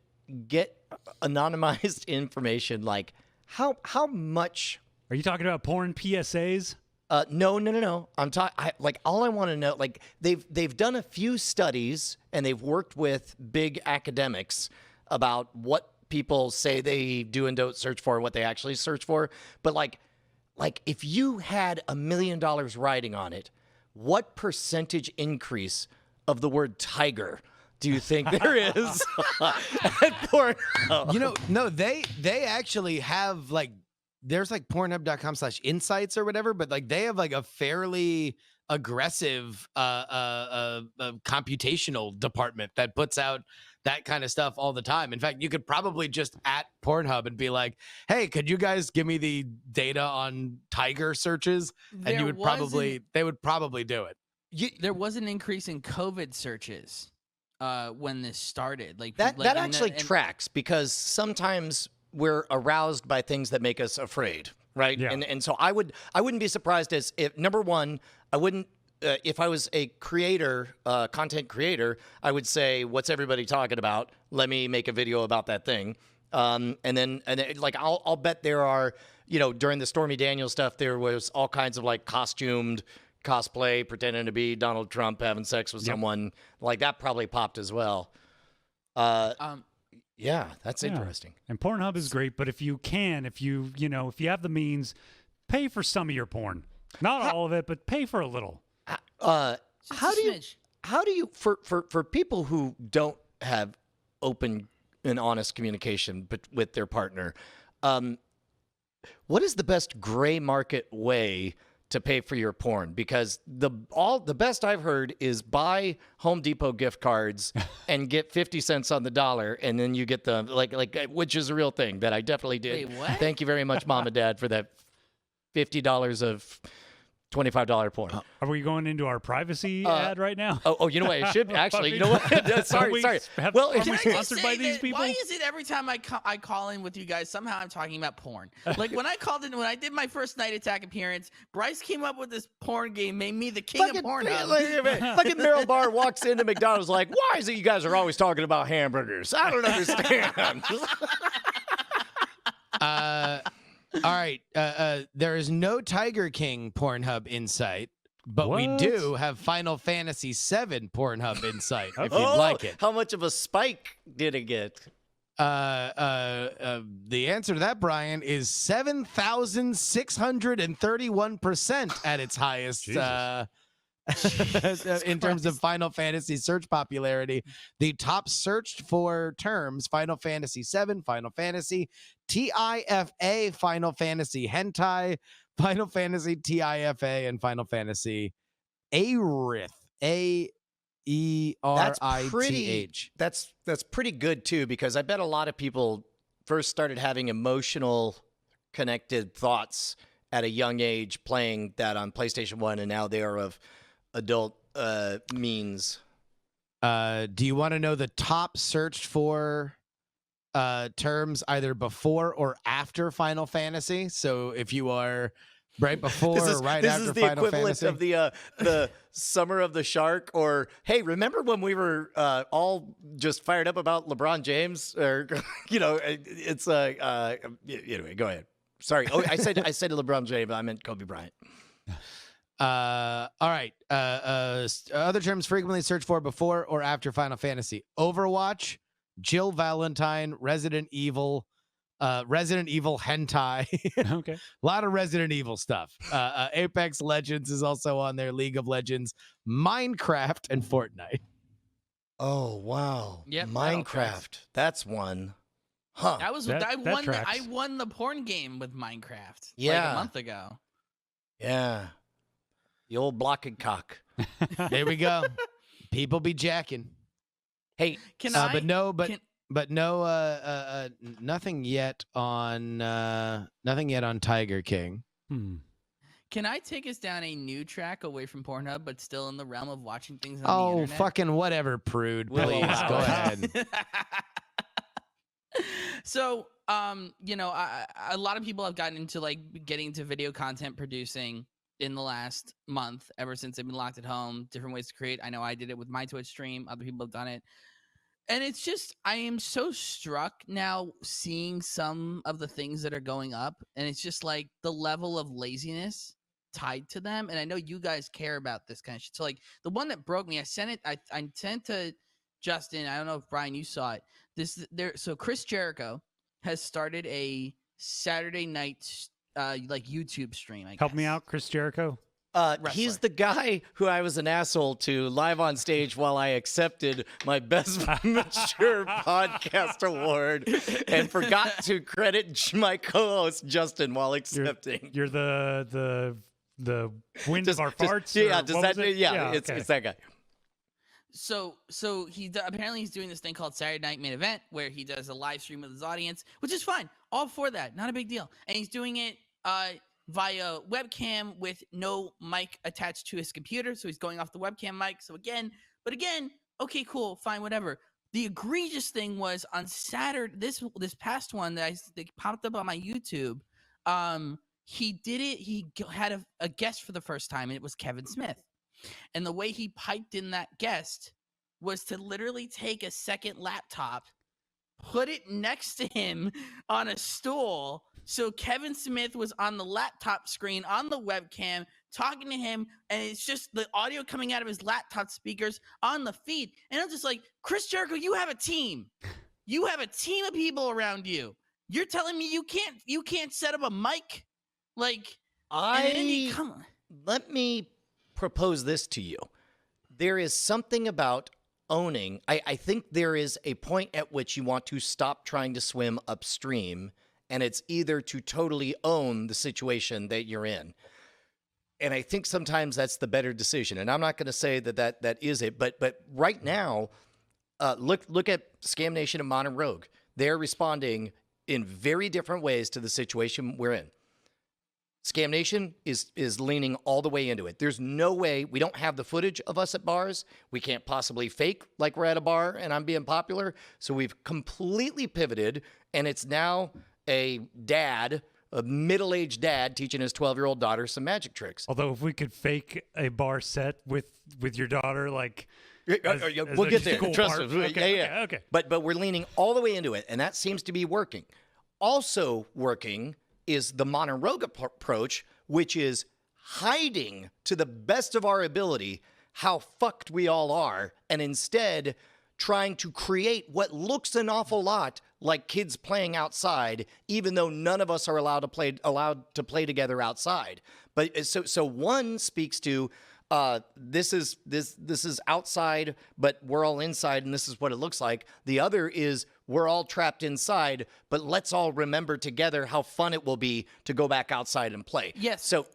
S2: get anonymized information like how much
S4: Are you talking about porn PSAs?
S2: No. I'm talking like all I want to know, like they've done a few studies and they've worked with big academics about what people say they do and don't search for, what they actually search for. But like if you had $1 million riding on it, what percentage increase of the word tiger do you think there is at Pornhub?
S3: No, they actually have like, there's like pornhub.com/insights or whatever, but like they have like a fairly aggressive computational department that puts out that kind of stuff all the time. In fact, you could probably just at Pornhub and be like, hey, could you guys give me the data on tiger searches? And they would probably do it.
S5: There was an increase in COVID searches when this started.
S2: That actually tracks, because sometimes we're aroused by things that make us afraid, right?
S4: Yeah.
S2: And so I wouldn't be surprised if number one, I wouldn't if I was a creator, content creator, I would say, what's everybody talking about? Let me make a video about that thing. And then like I'll bet there are, during the Stormy Daniels stuff, there was all kinds of like costumed cosplay, pretending to be Donald Trump having sex with someone. Like that probably popped as well. Yeah, that's interesting.
S4: And Pornhub is great, but if you have the means, pay for some of your porn. Not all of it, but pay for a little.
S2: How do you for people who don't have open and honest communication with their partner, what is the best gray market way to pay for your porn, because the best I've heard is buy Home Depot gift cards and get 50 cents on the dollar, and then you get the like which is a real thing that I definitely did.
S5: Wait, what?
S2: Thank you very much, Mom and Dad, for that $50 of $25 porn.
S4: Are we going into our privacy ad right now?
S2: Oh, you know what? It should actually. You know what? sorry. Well,
S4: are we
S5: Can I just
S4: sponsored
S5: say
S4: by these
S5: that-
S4: people?
S5: Why is it every time I call in with you guys, somehow I'm talking about porn? Like when I called in, when I did my first Night Attack appearance, Bryce came up with this porn game, made me the king of Pornhub.
S2: Fucking Meryl Barr walks into McDonald's like, why is it you guys are always talking about hamburgers? I don't understand.
S3: All right. There is no Tiger King Pornhub insight, but we
S4: What?
S3: do have Final Fantasy VII Pornhub insight if you'd
S2: Oh,
S3: like it.
S2: how much of a spike did it get?
S3: The answer to that, Brian, is 7,631% at its highest. In terms of Final Fantasy search popularity, the top searched for terms: Final Fantasy VII, Final Fantasy, TIFA, Final Fantasy Hentai, Final Fantasy TIFA, and Final Fantasy Aerith. AERITH.
S2: That's pretty good too, because I bet a lot of people first started having emotional connected thoughts at a young age playing that on PlayStation 1, and now they are of adult means.
S3: Do you want to know the top searched for terms either before or after Final Fantasy? So if you are right before or right
S2: this
S3: after
S2: is the
S3: Final
S2: equivalent
S3: Fantasy,
S2: of the Summer of the Shark, or hey, remember when we were all just fired up about LeBron James? Or it's anyway, go ahead. Sorry. Oh, I said LeBron James. I meant Kobe Bryant.
S3: all right. Other terms frequently searched for before or after Final Fantasy: Overwatch, Jill Valentine, Resident Evil hentai.
S4: Okay.
S3: A lot of Resident Evil stuff. Apex Legends is also on there. League of Legends, Minecraft, and Fortnite.
S2: Oh wow.
S5: Yep, that all tracks.
S2: Minecraft. That's one. Huh.
S5: That was
S4: That
S5: I won.
S4: tracks.
S5: I won the porn game with Minecraft. like
S2: Yeah.
S5: a month ago.
S2: Yeah. The old block and cock.
S3: There we go. People be jacking.
S2: Hey,
S5: Can I?
S3: But no,
S5: can-
S3: nothing yet on Tiger King.
S5: Can I take us down a new track away from Pornhub, but still in the realm of watching things on the
S3: Oh,
S5: internet?
S3: fucking whatever, prude.
S2: We'll
S3: Please
S2: allow
S3: go
S2: it.
S3: ahead.
S5: So, a lot of people have gotten into getting into video content producing in the last month, ever since they've been locked at home. Different ways to create. I know I did it with my Twitch stream. Other people have done it. And it's just, I am so struck now seeing some of the things that are going up. And it's just like the level of laziness tied to them. And I know you guys care about this kind of shit. So the one that broke me, I sent to Justin. I don't know if Brian, you saw it. So Chris Jericho has started a Saturday night YouTube stream. I
S4: Help me
S5: guess.
S4: out, Chris Jericho.
S2: he's
S5: Wrestler.
S2: the guy who I was an asshole to live on stage while I accepted my Best Mature Podcast Award and forgot to credit my co-host Justin while accepting.
S4: You're the wind of our farts.
S2: Yeah,
S4: or
S2: does
S4: what
S2: that?
S4: was it?
S2: Yeah, it's that guy.
S5: So apparently he's doing this thing called Saturday Night Main Event, where he does a live stream with his audience, which is fine. All for that, not a big deal. And he's doing it via webcam with no mic attached to his computer, so he's going off the webcam mic. So again, okay, cool, fine, whatever. The egregious thing was on Saturday, this past one that popped up on my YouTube. He did it. He had a guest for the first time, and it was Kevin Smith. And the way he piped in that guest was to literally take a second laptop, put it next to him on a stool. So Kevin Smith was on the laptop screen on the webcam talking to him, and it's just the audio coming out of his laptop speakers on the feed. And I'm just like, Chris Jericho, you have a team. You have a team of people around you. You're telling me you can't set up a mic? Come on.
S2: Let me propose this to you. There is something about owning. I think there is a point at which you want to stop trying to swim upstream, and it's either to totally own the situation that you're in. And I think sometimes that's the better decision. And I'm not going to say that is it, but right now, look at Scam Nation and Modern Rogue. They're responding in very different ways to the situation we're in. Scam Nation is leaning all the way into it. There's no way, we don't have the footage of us at bars. We can't possibly fake like we're at a bar and I'm being popular. So we've completely pivoted, and it's now a middle-aged dad teaching his 12-year-old daughter some magic tricks.
S4: Although if we could fake a bar set with your daughter, like
S2: we'll get there.
S4: cool
S2: Trust
S4: part.
S2: us.
S4: Okay.
S2: But we're leaning all the way into it, and that seems to be working. Also working is the Modern Rogue approach, which is hiding to the best of our ability how fucked we all are, and instead trying to create what looks an awful lot like kids playing outside, even though none of us are allowed to play together outside. But so one speaks to this is outside, but we're all inside, and this is what it looks like. The other is we're all trapped inside, but let's all remember together how fun it will be to go back outside and play.
S5: Yes.
S2: So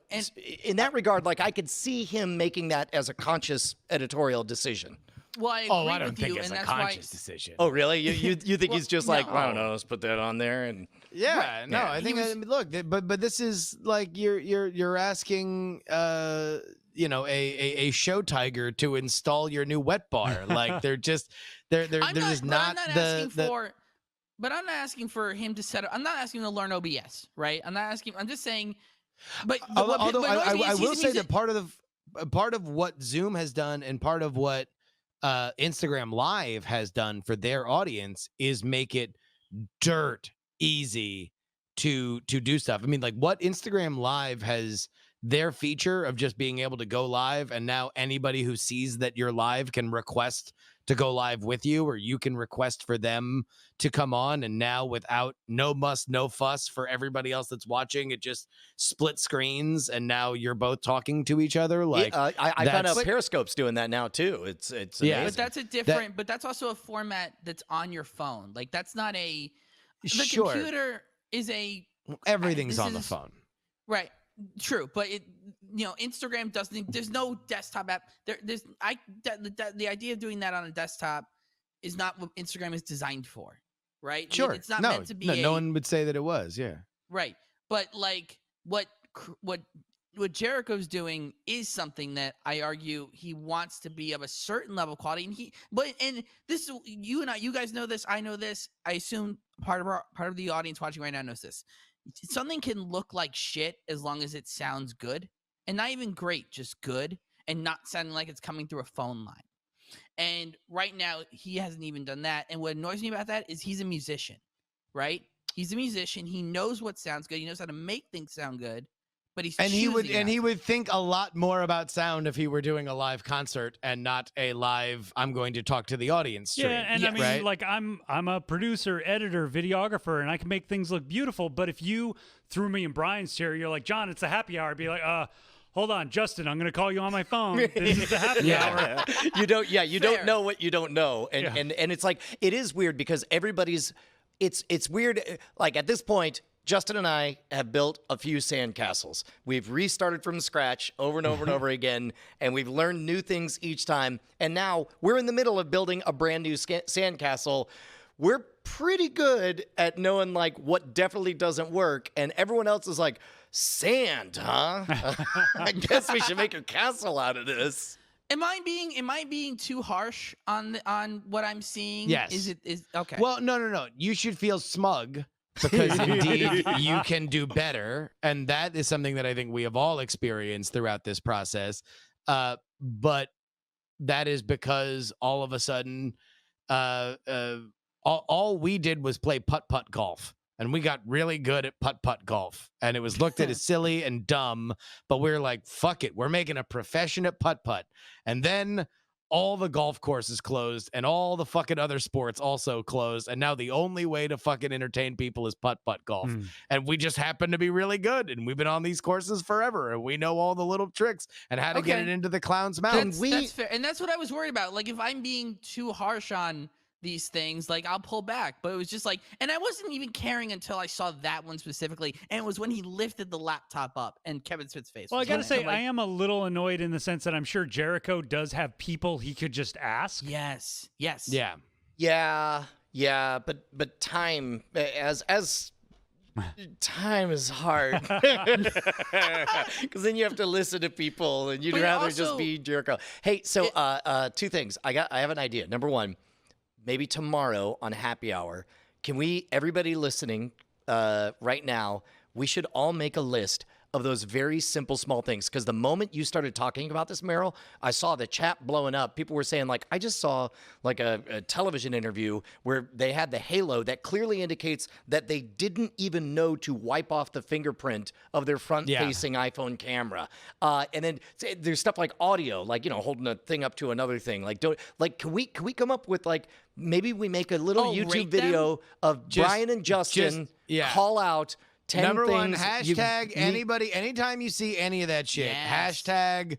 S2: in that regard, like I could see him making that as a conscious editorial decision.
S5: Well, I agree
S3: I don't
S5: with
S3: think
S5: you,
S3: it's
S5: and
S3: a
S5: that's
S3: conscious
S5: why.
S3: decision.
S2: Oh, really? You think he's just like,
S5: no.
S2: I don't know, let's put that on there and
S3: Yeah, no,
S2: Yeah.
S3: I think. Look, but this is like you're asking, a show tiger to install your new wet bar. Like they're just they're just not
S5: But I'm not asking for him to set up. I'm not asking him to learn OBS, right? I'm not asking. I'm just saying. But
S3: Although
S5: what annoys me
S3: I
S5: is
S3: will
S5: he's-
S3: say
S5: he's-
S3: that part of what Zoom has done and part of what Instagram Live has done for their audience is make it dirt easy to do stuff. I mean, like what Instagram Live has their feature of just being able to go live, and now anybody who sees that you're live can request to go live with you, or you can request for them to come on. And now without no fuss for everybody else that's watching, it just split screens, and now you're both talking to each other. Like
S2: I found out Periscope's doing that now too. It's
S3: Yeah.
S2: amazing.
S5: But that's a different. But that's also a format that's on your phone. Like that's not a. The
S3: Sure.
S5: computer is a.
S3: Everything's
S5: this
S3: on the
S5: is-
S3: phone.
S5: Right. True, but Instagram doesn't. There's no desktop app. The idea of doing that on a desktop is not what Instagram is designed for, right?
S3: Sure.
S5: It's not
S3: no,
S5: meant to be.
S3: no one would say that it was. Yeah.
S5: Right, but like what Jericho's doing is something that I argue he wants to be of a certain level of quality, and this you guys know this. I know this. I assume part of the audience watching right now knows this. Something can look like shit as long as it sounds good, and not even great, just good, and not sounding like it's coming through a phone line. And right now, he hasn't even done that. And what annoys me about that is he's a musician, right? He's a musician. He knows what sounds good. He knows how to make things sound good. But he
S3: would think a lot more about sound if he were doing a live concert and not a live I'm going to talk to the audience stream.
S4: Yeah, and I mean,
S3: right?
S4: like I'm a producer, editor, videographer, and I can make things look beautiful. But if you threw me in Brian's chair, you're like, John, it's a happy hour. I'd be like, hold on, Justin, I'm going to call you on my phone. This is a happy hour.
S2: You don't know what you don't know, and
S4: Yeah.
S2: and it's like it is weird because everybody's. It's weird. Like at this point, Justin and I have built a few sandcastles. We've restarted from scratch over and over and over again, and we've learned new things each time. And now we're in the middle of building a brand new sandcastle. We're pretty good at knowing like what definitely doesn't work, and everyone else is like, sand, huh? I guess we should make a castle out of this.
S5: Am I being too harsh on what I'm seeing?
S3: Yes.
S5: Is okay.
S3: Well, no. You should feel smug because indeed you can do better. And that is something that I think we have all experienced throughout this process. But that is because all of a sudden, all we did was play putt-putt golf. And we got really good at putt-putt golf. And it was looked at as silly and dumb, but we were like, fuck it. We're making a profession at putt-putt. And then all the golf courses closed and all the fucking other sports also closed. And now the only way to fucking entertain people is putt-putt golf. And we just happen to be really good. And we've been on these courses forever. And we know all the little tricks and how to get it into the clown's mouth.
S5: that's fair, and that's what I was worried about. Like if I'm being too harsh on these things, like I'll pull back. But it was just like, and I wasn't even caring until I saw that one specifically, and it was when he lifted the laptop up and Kevin Smith's face.
S4: Well, I
S5: was
S4: gotta
S5: on it.
S4: say,
S5: I'm like,
S4: I am a little annoyed in the sense that I'm sure Jericho does have people he could just ask.
S5: yes,
S3: Yeah.
S2: Yeah, but time as time is hard because then you have to listen to people, and you'd
S5: But
S2: rather
S5: also-
S2: just be Jericho. Hey, so two things. I have an idea. Number one, maybe tomorrow on Happy Hour, can we, everybody listening right now, we should all make a list of those very simple, small things. Because the moment you started talking about this, Meryl, I saw the chat blowing up. People were saying, like, I just saw like a television interview where they had the halo that clearly indicates that they didn't even know to wipe off the fingerprint of their front-facing iPhone camera. And then there's stuff like audio, like, you know, holding a thing up to another thing. Like, can we come up with, like, maybe we make a little YouTube
S5: rate them?
S2: video of Brian and Justin call out 10
S3: Number one,
S2: things
S3: hashtag anybody, anytime you see any of that shit,
S5: Yes.
S3: hashtag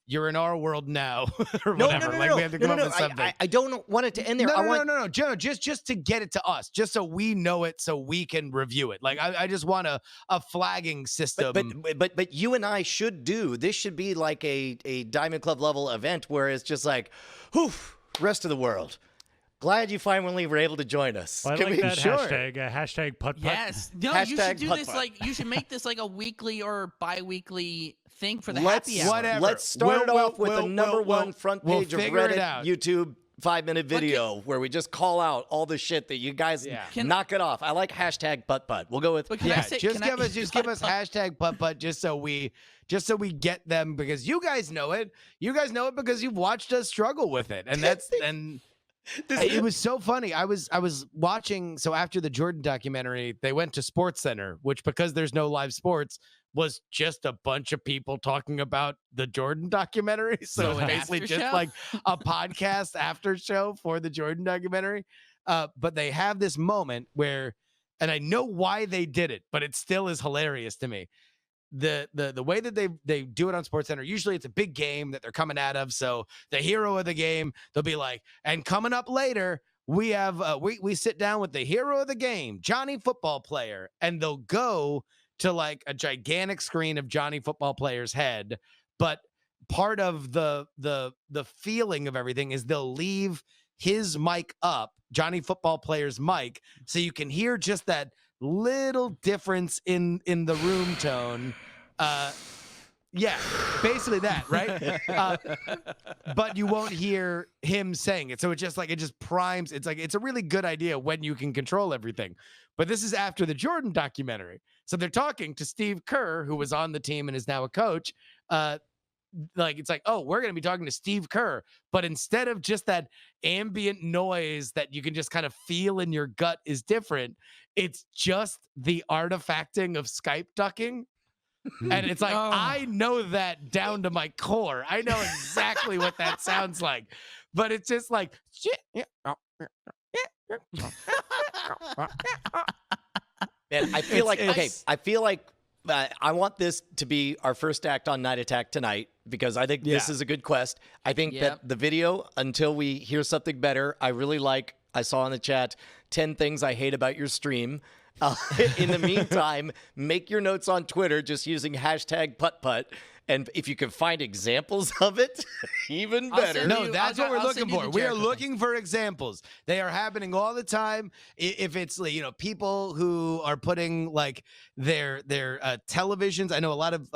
S3: you're in our world now or whatever. Like we have to come up with something.
S2: I don't want it to end there.
S3: No, Joe, just to get it to us, just so we know it, so we can review it. Like I just want a flagging system.
S2: But you and I should do this. Should be like a Diamond Club level event where it's just like, whew, rest of the world. Glad you finally were able to join us.
S4: Well, I
S2: Can
S4: like
S2: we-
S4: that
S3: Sure.
S4: hashtag, hashtag putt putt.
S5: yes. No, you should
S2: Hashtag
S5: do
S2: putt
S5: this
S2: putt.
S5: like you should make this like a weekly or bi-weekly thing for the
S2: Let's
S5: happy hour.
S3: whatever.
S2: Let's start it off with the number one front
S3: we'll
S2: page of
S3: figure it
S2: Reddit,
S3: out.
S2: YouTube 5-minute video where we just call out all the shit that you guys knock it off. I like hashtag putt putt. We'll go with
S5: But can I
S3: Yeah,
S5: say,
S3: just
S5: can I-
S3: give us hashtag putt putt just so we get them, because you guys know it. You guys know it because you've watched us struggle with it, and that's and. It was so funny. I was watching. So after the Jordan documentary, they went to Sports Center, which, because there's no live sports, was just a bunch of people talking about the Jordan documentary. So
S5: So
S3: it's
S5: an
S3: basically
S5: after
S3: just
S5: show?
S3: like a podcast after show for the Jordan documentary. But they have this moment where, and I know why they did it, but it still is hilarious to me. The way that they do it on SportsCenter, usually it's a big game that they're coming out of. So the hero of the game, they'll be like, and coming up later, we have we sit down with the hero of the game, Johnny Football Player, and they'll go to like a gigantic screen of Johnny Football Player's head. But part of the feeling of everything is they'll leave his mic up, Johnny Football Player's mic, so you can hear just that little difference in the room tone. Yeah, basically that, right? But you won't hear him saying it. So it just primes. It's like, it's a really good idea when you can control everything. But this is after the Jordan documentary. So they're talking to Steve Kerr, who was on the team and is now a coach. Like, it's like, oh, we're going to be talking to Steve Kerr. But instead of just that ambient noise that you can just kind of feel in your gut is different, it's just the artifacting of Skype ducking. And it's like,
S5: Oh.
S3: I know that down to my core. I know exactly what that sounds like. But it's just like,
S2: Man, I feel like
S3: It's-
S2: I feel like I want this to be our first act on Night Attack tonight, because I think this is a good quest. I think
S5: Yep.
S2: that the video, until we hear something better, I really like. I saw in the chat 10 things I hate about your stream. In the meantime, make your notes on Twitter just using hashtag putt putt. And if you can find examples of it, even
S5: I'll
S2: better.
S5: send
S3: No,
S5: you-
S3: that's
S5: I'll
S3: what we're
S5: send
S3: looking
S5: you the
S3: for. We are
S5: Jericho
S3: looking for examples. They are happening all the time. If it's, you know, people who are putting like their televisions. I know a lot of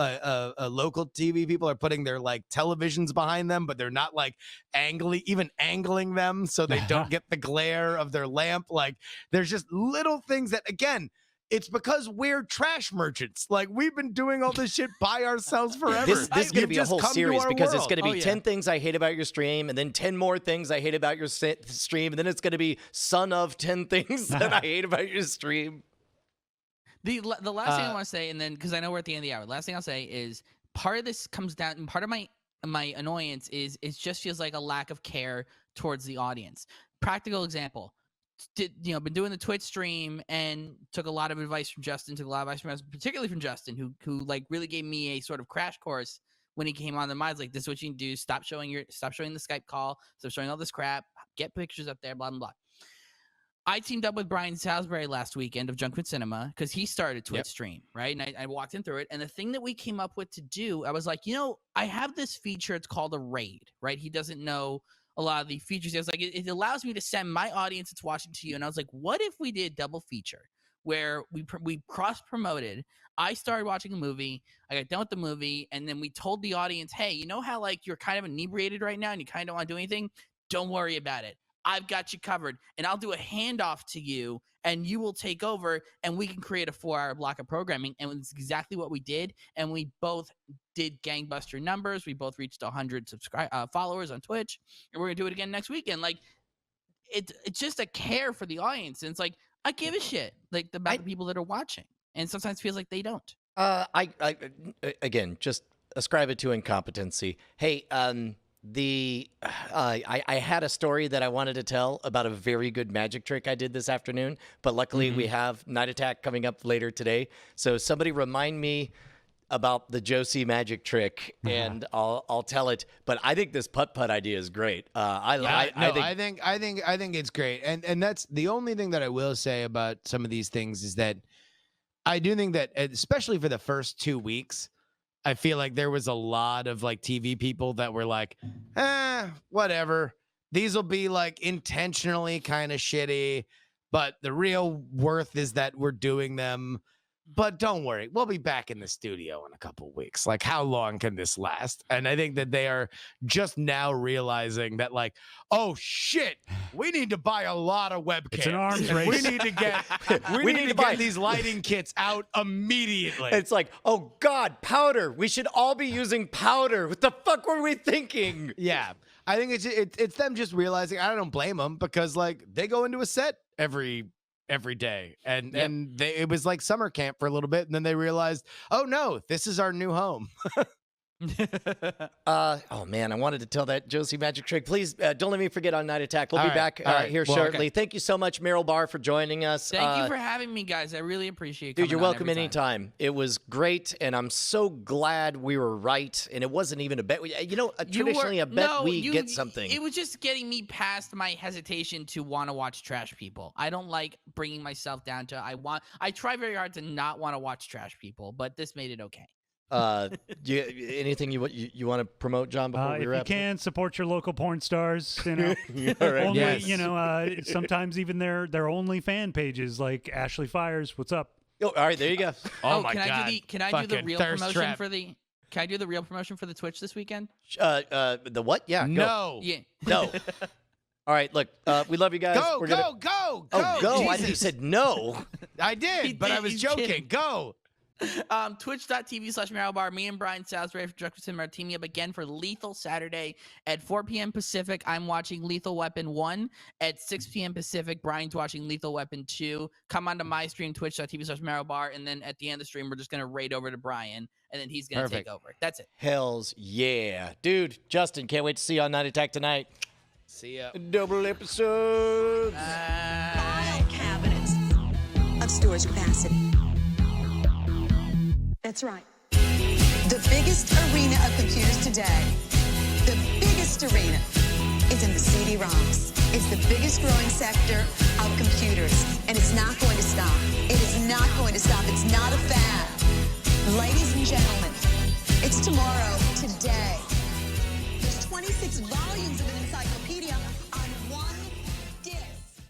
S3: local TV people are putting their like televisions behind them, but they're not like angling them so they don't get the glare of their lamp. Like, there's just little things that, again, it's because we're trash merchants. Like, we've been doing all this shit by ourselves forever.
S2: This is going to
S3: You've
S2: be a
S3: just
S2: whole
S3: come to
S2: series,
S3: our
S2: because it's
S3: world.
S2: going to be
S5: Oh, yeah.
S2: 10 things I hate about your stream, and then 10 more things I hate about your stream, and then it's going to be son of 10 things that I hate about your stream.
S5: The last thing I want to say, and then because I know we're at the end of the hour, last thing I'll say is part of this comes down, and part of my annoyance is it just feels like a lack of care towards the audience. Practical example. Been doing the Twitch stream and took a lot of advice from Justin, particularly from Justin, who like really gave me a sort of crash course when he came on the mind. Like, this is what you can do. Stop showing the Skype call. Stop showing all this crap. Get pictures up there, blah, blah, blah. I teamed up with Brian Salisbury last weekend of Junkfood Cinema because he started a Twitch stream, right? And I walked him through it. And the thing that we came up with to do, I was like, I have this feature. It's called a raid, right? He doesn't know a lot of the features. I was like, it allows me to send my audience that's watching to you. And I was like, what if we did a double feature where we cross-promoted? I started watching a movie. I got done with the movie. And then we told the audience, hey, you know how like you're kind of inebriated right now and you kind of don't want to do anything? Don't worry about it. I've got you covered, and I'll do a handoff to you, and you will take over, and we can create a 4-hour block of programming. And it's exactly what we did, and we both did gangbuster numbers. We both reached 100 followers on Twitch, and we're going to do it again next weekend. Like, it's just a care for the audience, and it's like, I give a shit like about the people that are watching, and sometimes it feels like they don't.
S2: I again, just ascribe it to incompetency. Hey, I had a story that I wanted to tell about a very good magic trick I did this afternoon, but luckily we have Night Attack coming up later today. So somebody remind me about the Josie magic trick, and I'll tell it. But I think this putt-putt idea is great. I
S3: think it's great, and that's the only thing that I will say about some of these things is that I do think that, especially for the first 2 weeks, I feel like there was a lot of like TV people that were like, whatever. These will be like intentionally kind of shitty, but the real worth is that we're doing them. But don't worry, we'll be back in the studio in a couple of weeks. Like, how long can this last? And I think that they are just now realizing that, like, oh shit, we need to buy a lot of webcams.
S4: It's an arms race.
S3: We need to get we need to get these lighting kits out immediately.
S2: It's like, oh God, powder. We should all be using powder. What the fuck were we thinking?
S3: Yeah, I think it's them just realizing. I don't blame them, because like they go into a set every day, and it was like summer camp for a little bit, and then they realized, oh no, this is our new home.
S2: Oh man, I wanted to tell that Josie magic trick. Please don't let me forget on Night Attack. We'll be back here shortly.
S3: Okay.
S2: Thank you so much, Meryl Barr, for joining us.
S5: Thank you for having me, guys. I really appreciate it.
S2: Dude, you're welcome anytime. It was great, and I'm so glad we were right, and it wasn't even a bet. Traditionally a bet we get something.
S5: It was just getting me past my hesitation to want to watch trash people. I don't like bringing myself down to I try very hard to not want to watch trash people, but this made it okay.
S2: Anything you want to promote, John, before we
S4: if
S2: wrap
S4: you can, support your local porn stars, you know.
S2: Right.
S4: Only,
S3: Yes.
S4: Sometimes even their only fan pages, like Ashley Fires. What's up?
S2: Oh, all right, there you go.
S3: Oh my
S5: can
S3: God.
S5: Can I do the
S3: Fucking
S5: real
S3: thirst
S5: promotion
S3: trap.
S5: Can I do the real promotion for the Twitch this weekend?
S2: The what? Yeah. Go.
S3: No.
S5: Yeah.
S2: No. All right, look, we love you guys.
S3: Go.
S2: Oh, go. I think you said no.
S3: I did, but I was
S5: He's
S3: joking.
S5: kidding.
S3: Go.
S5: Twitch.tv/MarrowBar. Me and Brian Salisbury from Junkfood Cinema are teaming up again for Lethal Saturday at 4 p.m. Pacific. I'm watching Lethal Weapon 1 at 6 p.m. Pacific. Brian's watching Lethal Weapon 2. Come onto my stream, twitch.tv/MarrowBar, and then at the end of the stream, we're just going to raid over to Brian, and then he's going to take over. That's it.
S2: Hells yeah. Dude, Justin, can't wait to see you on Night Attack tonight.
S3: See ya.
S2: Double episodes.
S1: File cabinets of storage capacity. That's right. The biggest arena of computers today, the biggest arena, is in the CD-ROMs. It's the biggest growing sector of computers, and it's not going to stop. It is not going to stop. It's not a fad. Ladies and gentlemen, it's tomorrow.